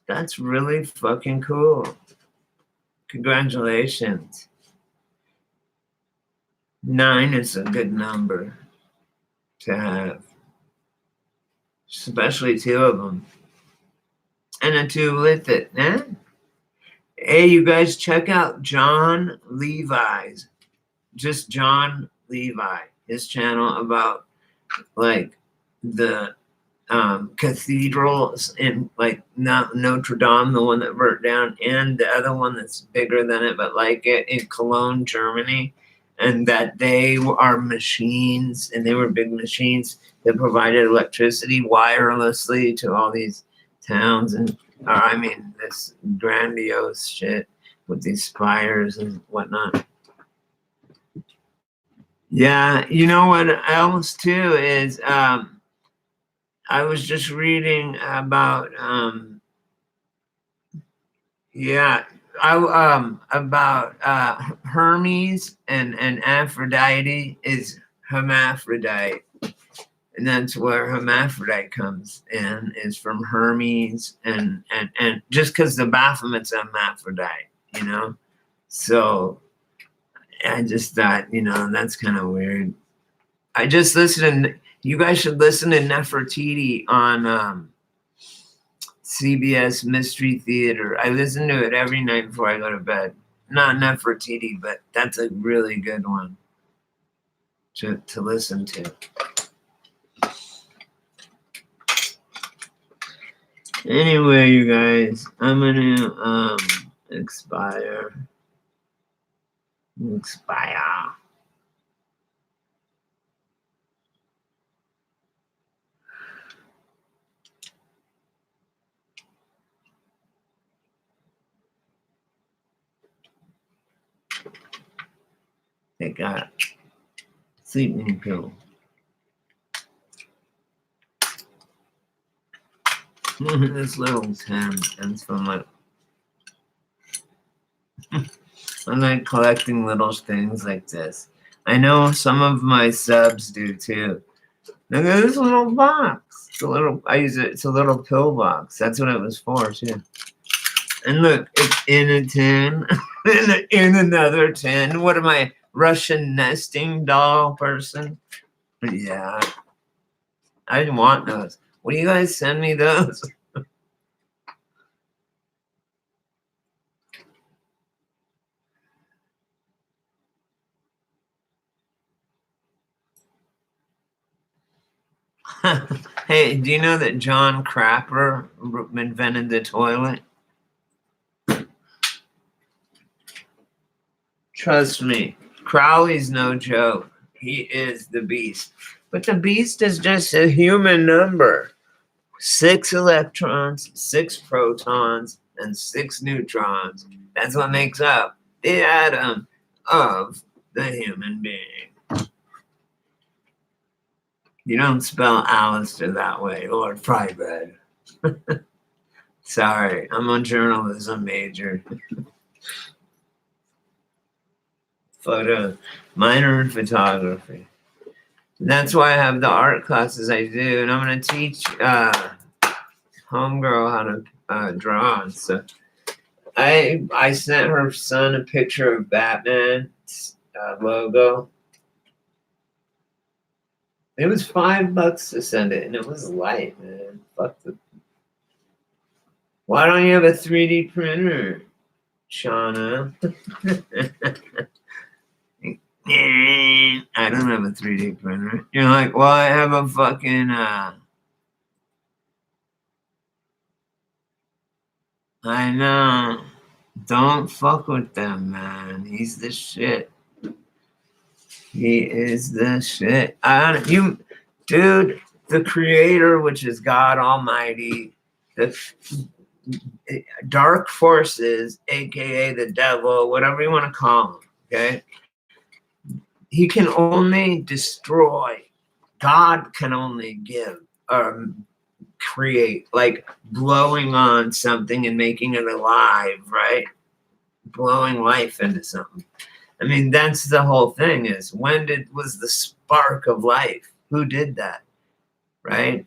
That's really fucking cool. Congratulations. 9 is a good number to have. Especially 2 of them. And a 2 with it, eh? Hey, you guys, check out John Levi's. Just John Levi, his channel about like the cathedrals in like Notre Dame, the one that burnt down, and the other one that's bigger than it, but like it in Cologne, Germany, and that they are machines, and they were big machines that provided electricity wirelessly to all these towns, and this grandiose shit with these spires and whatnot. Yeah, you know what else too is I was just reading about about Hermes and Aphrodite is hermaphrodite, and that's where hermaphrodite comes in, is from Hermes and just because the Baphomet's hermaphrodite, you know, so. I just thought, that's kind of weird. I just listened. You guys should listen to Nefertiti on CBS Mystery Theater. I listen to it every night before I go to bed. Not Nefertiti, but that's a really good one to listen to. Anyway, you guys, I'm gonna expire. They got sleeping pill. This little Tim ends from like I like collecting little things like this. I know some of my subs do too. Look at this little box. It's a little. I use it. It's a little pill box. That's what it was for too. And look, it's in a tin, in another tin. What am I, Russian nesting doll person? But yeah, I want those. Will you guys send me those? Hey, do you know that John Crapper invented the toilet? Trust me, Crowley's no joke. He is the beast. But the beast is just a human number. 6 electrons, 6 protons, and 6 neutrons. That's what makes up the atom of the human being. You don't spell Alistair that way, or Frybread. Sorry, I'm a journalism major. Minor in photography. That's why I have the art classes I do, and I'm going to teach homegirl how to draw. So I sent her son a picture of Batman's logo. It was $5 to send it, and it was light, man. Fuck the. Why don't you have a 3D printer, Shauna? I don't have a 3D printer. You're like, well, I have a fucking I know. Don't fuck with them, man. He's the shit. He is the shit. Dude, the creator, which is God Almighty, the dark forces, aka the devil, whatever you want to call him, okay? He can only destroy. God can only give or create, like blowing on something and making it alive, right? Blowing life into something. I mean, that's the whole thing is was the spark of life? Who did that? Right?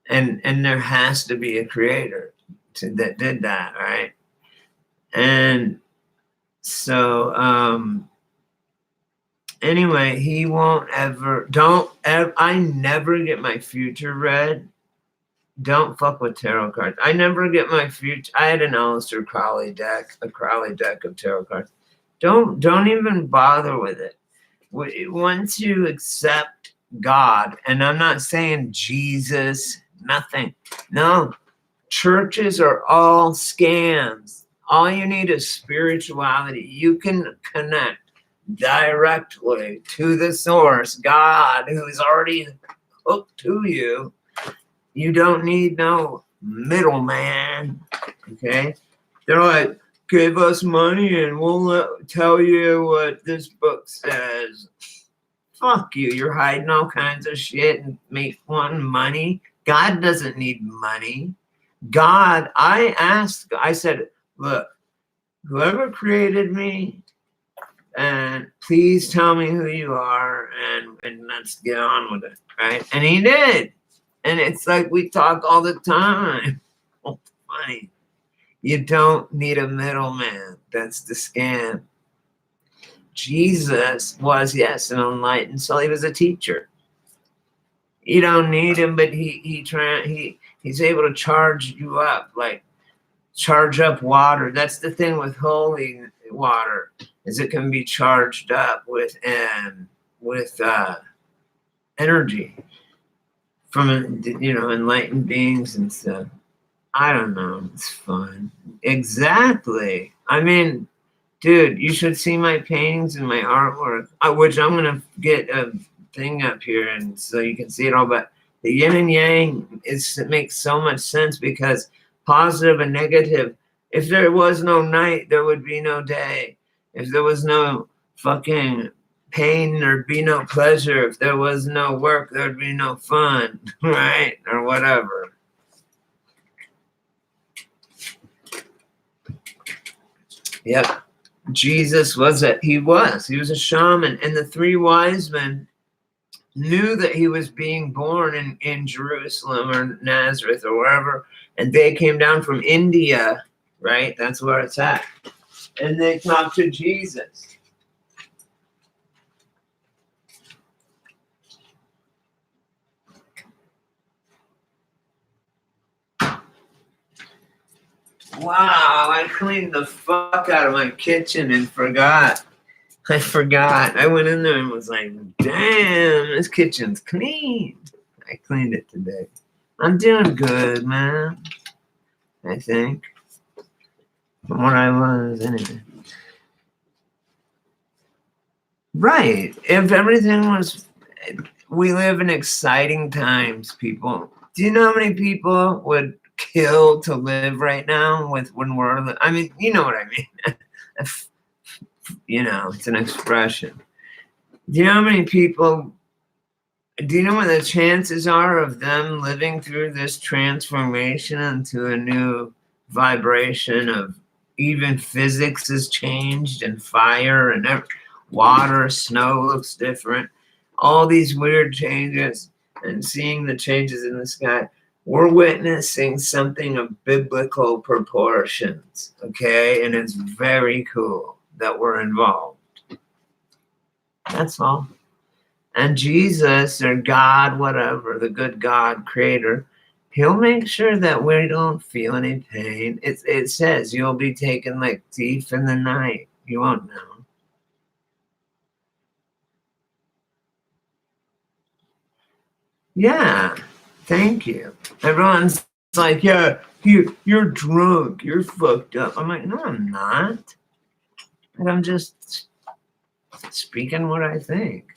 And there has to be a creator that did that, right? And so anyway, he won't ever I never get my future read. Don't fuck with tarot cards. I never get my future. I had an Aleister Crowley deck, a Crowley deck of tarot cards. Don't even bother with it. Once you accept God, and I'm not saying Jesus, nothing. No, churches are all scams. All you need is spirituality. You can connect directly to the source, God, who is already hooked to you. You don't need no middleman, okay? They're like, give us money and we'll tell you what this book says. Fuck you. You're hiding all kinds of shit and wanting money. God doesn't need money. God, I said, look, whoever created me, and please tell me who you are and let's get on with it, right? And he did. And it's like we talk all the time. Oh, funny. You don't need a middleman. That's the scam. Jesus was, yes, an enlightened soul. He was a teacher. You don't need him, but he He's able to charge you up, like charge up water. That's the thing with holy water, is it can be charged up with energy from enlightened beings and stuff. I don't know. It's fun. Exactly. I mean, dude, you should see my paintings and my artwork, which I'm gonna get a thing up here, and so you can see it all. But the yin and yang it makes so much sense, because positive and negative. If there was no night, there would be no day. If there was no fucking pain, there'd be no pleasure. If there was no work, there'd be no fun, right? Or whatever. Yep. Jesus was it. He was a shaman. And the three wise men knew that he was being born in Jerusalem or Nazareth or wherever. And they came down from India, right? That's where it's at. And they talked to Jesus. Wow, I cleaned the fuck out of my kitchen and forgot. I forgot. I went in there and was like, damn, this kitchen's clean. I cleaned it today. I'm doing good, man. I think. From what I was, anyway. Right. If everything was... We live in exciting times, people. Do you know how many people would kill to live right now when we're... I mean, you know what I mean. It's an expression. Do you know how many people... Do you know what the chances are of them living through this transformation into a new vibration of even physics has changed, and fire and water, snow looks different, all these weird changes, and seeing the changes in the sky? We're witnessing something of biblical proportions, okay? And it's very cool that we're involved. That's all. And Jesus or God, whatever, the good God creator, he'll make sure that we don't feel any pain. It says you'll be taken like thief in the night. You won't know. Yeah, thank you. Everyone's like, yeah, you're drunk. You're fucked up. I'm like, no, I'm not. And I'm just speaking what I think.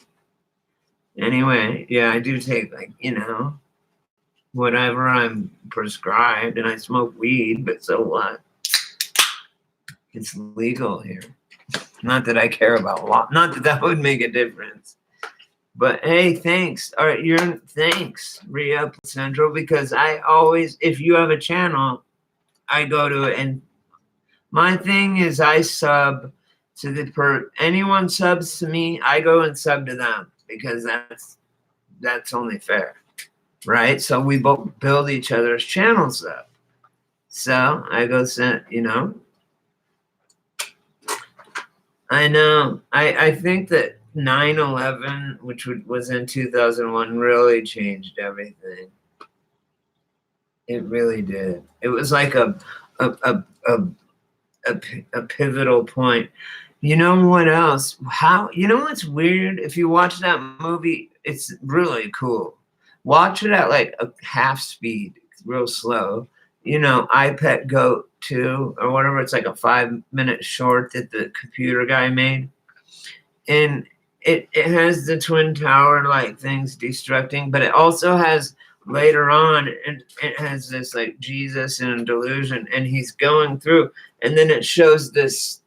Anyway, yeah, I do take, like, whatever I'm prescribed, and I smoke weed, but so what? It's legal here. Not that I care about law. Not that that would make a difference. But hey, thanks. All right, thanks, Ria Central, because I always, if you have a channel, I go to it, and my thing is I sub to anyone subs to me, I go and sub to them, because that's only fair, right? So we both build each other's channels up. So I go send, I know. I think that 9/11, which was in 2001, really changed everything. It really did. It was like a pivotal point. You know what else? What's weird? If you watch that movie, it's really cool. Watch it at like a half speed, real slow. iPet Goat 2 or whatever. It's like a 5-minute short that the computer guy made. And it has the Twin Tower like things destructing, but it also has later on, it has this like Jesus in a delusion, and he's going through, and then it shows this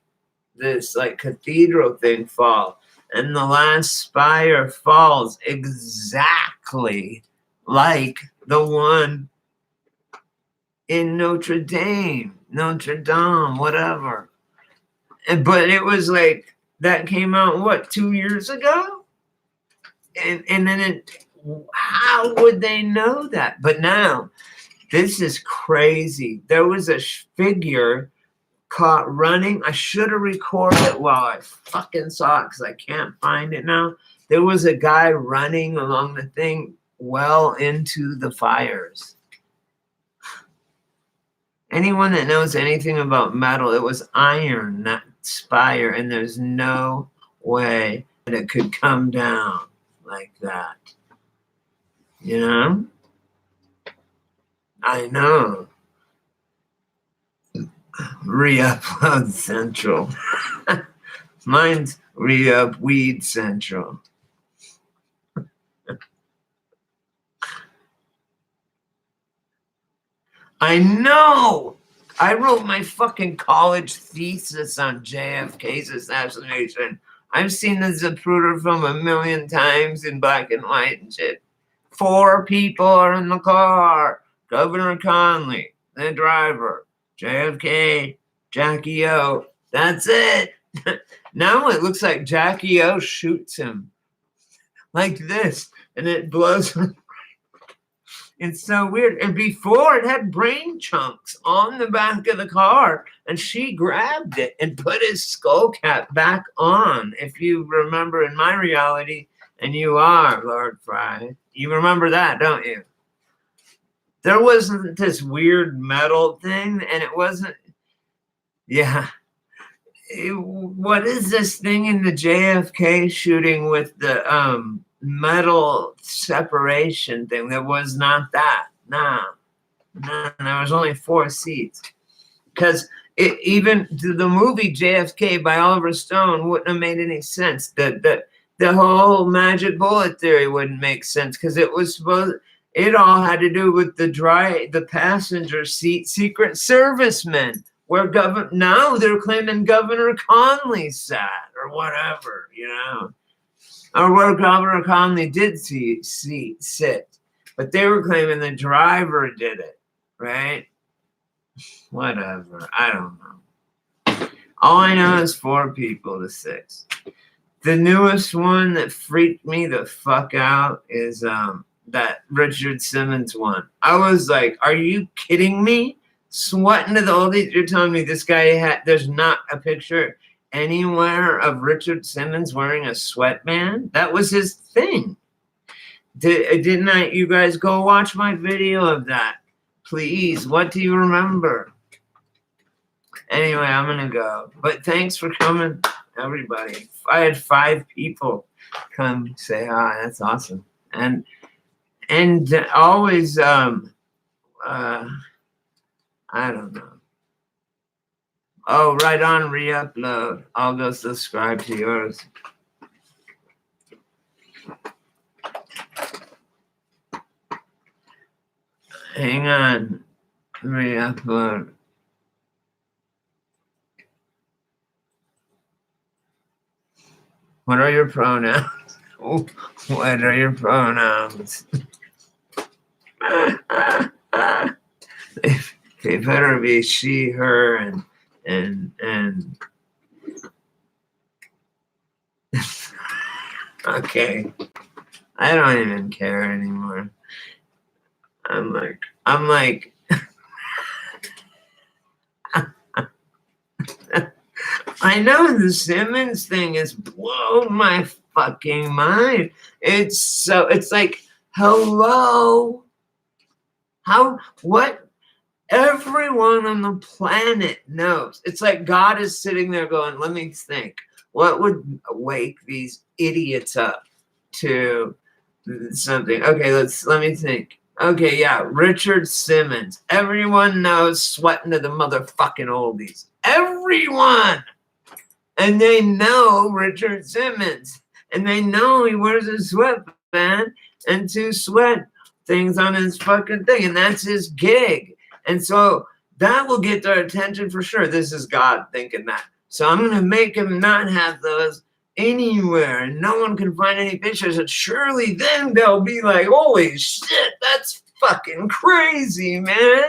like cathedral thing fall, and the last spire falls exactly like the one in Notre Dame, whatever. But it was like, that came out, 2 years ago? And then how would they know that? But now, this is crazy. There was a figure caught running. I should have recorded it while I fucking saw it, because I can't find it now. There was a guy running along the thing well into the fires. Anyone that knows anything about metal, it was iron, not spire, and there's no way that it could come down like that. You know? I know. Re-upload central. Mine's re-up weed central. I know. I wrote my fucking college thesis on JFK's assassination. I've seen the Zapruder film a million times in black and white and shit. 4 people are in the car. Governor Conley, the driver, JFK, Jackie O. That's it. Now it looks like Jackie O shoots him like this, and it blows him. It's so weird. And before, it had brain chunks on the back of the car, and she grabbed it and put his skull cap back on. If you remember in my reality, and you are, Lord Fry, you remember that, don't you? There wasn't this weird metal thing, and it wasn't, yeah. What is this thing in the JFK shooting with the metal separation thing? There was not that. No, there was only 4 seats. Because even the movie JFK by Oliver Stone wouldn't have made any sense. The whole magic bullet theory wouldn't make sense because it was supposed. It all had to do with the passenger seat secret servicemen. Where now they're claiming Governor Conley sat or whatever, you know, or where Governor Conley did sit, but they were claiming the driver did it, right? Whatever, I don't know. All I know is 4 people to 6. The newest one that freaked me the fuck out is that Richard Simmons one. I was like, are you kidding me? Sweating to the oldies, you're telling me this guy there's not a picture anywhere of Richard Simmons wearing a sweatband? That was his thing. Didn't I? You guys go watch my video of that. Please, what do you remember? Anyway, I'm gonna go. But thanks for coming, everybody. I had 5 people come say hi. That's awesome. And always I don't know. Oh, right on, re-upload. I'll go subscribe to yours. Hang on. Re-upload. What are your pronouns? Oh, what are your pronouns? They better be she, her, and okay. I don't even care anymore. I'm like I know the Simmons thing has blown my fucking mind. It's like, hello? What? Everyone on the planet knows. It's like God is sitting there going, let me think. What would wake these idiots up to something? Okay, let me think. Okay, yeah, Richard Simmons. Everyone knows sweating to the motherfucking oldies. Everyone! And they know Richard Simmons. And they know he wears a sweatband and 2 sweat things on his fucking thing. And that's his gig. And so that will get their attention for sure. This is God thinking that. So I'm going to make him not have those anywhere. And no one can find any pictures. And surely then they'll be like, holy shit, that's fucking crazy, man.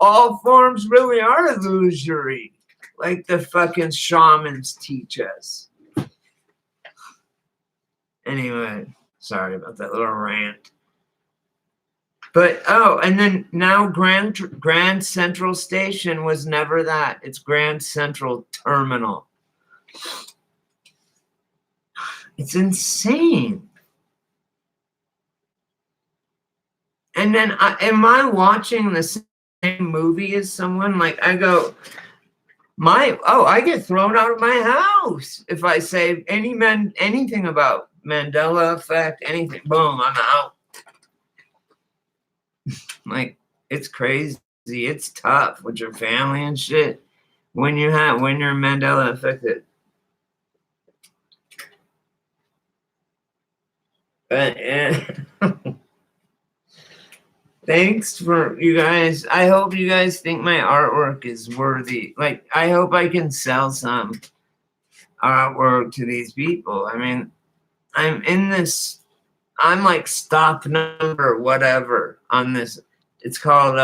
All forms really are illusory. Like the fucking shamans teach us. Anyway, sorry about that little rant. But, and then now Grand Central Station was never that. It's Grand Central Terminal. It's insane. And then am I watching the same movie as someone, like I go, I get thrown out of my house if I say anything about Mandela effect, anything. Boom, I'm out. Like, it's crazy. It's tough with your family and shit when you're Mandela affected. But thanks for you guys. I hope you guys think my artwork is worthy. Like, I hope I can sell some artwork to these people. I mean, I'm like stop number whatever on this. It's called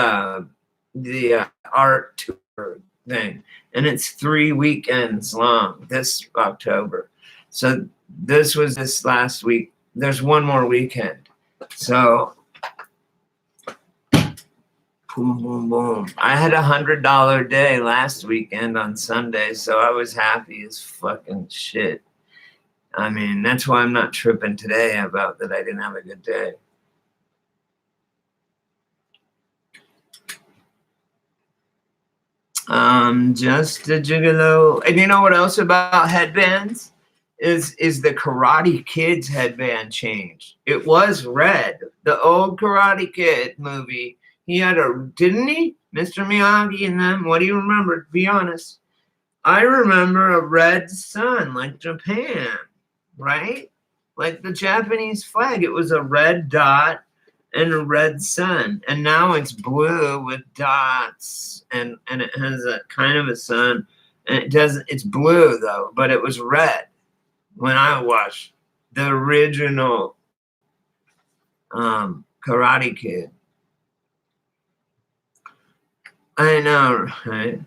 the art tour thing, and it's 3 weekends long this October. So this was this last week. There's one more weekend. So boom, boom, boom. I had $100 day last weekend on Sunday, so I was happy as fucking shit. I mean, that's why I'm not tripping today about that I didn't have a good day. Just a gigolo. And you know what else about headbands? Is the Karate Kid's headband changed. It was red. The old Karate Kid movie, he had didn't he? Mr. Miyagi and them. What do you remember? Be honest. I remember a red sun like Japan, right? Like the Japanese flag. It was a red dot and a red sun. And now it's blue with dots and it has a kind of a sun. And it's blue though, but it was red when I watched the original Karate Kid. I know, right?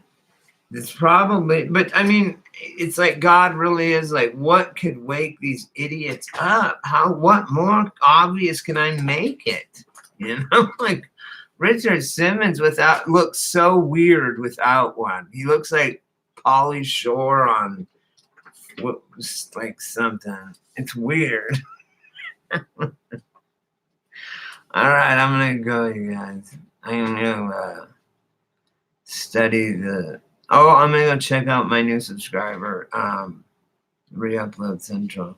It's probably, but I mean, it's like God really is like, what could wake these idiots up? What more obvious can I make it? You know, like Richard Simmons looks so weird without one. He looks like Pauly Shore on like something. It's weird. All right, I'm gonna go, you guys. I'm gonna study I'm gonna go check out my new subscriber, Reupload Central.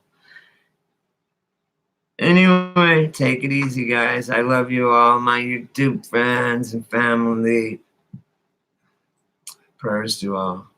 Anyway, take it easy, guys. I love you all, my YouTube friends and family. Prayers to all.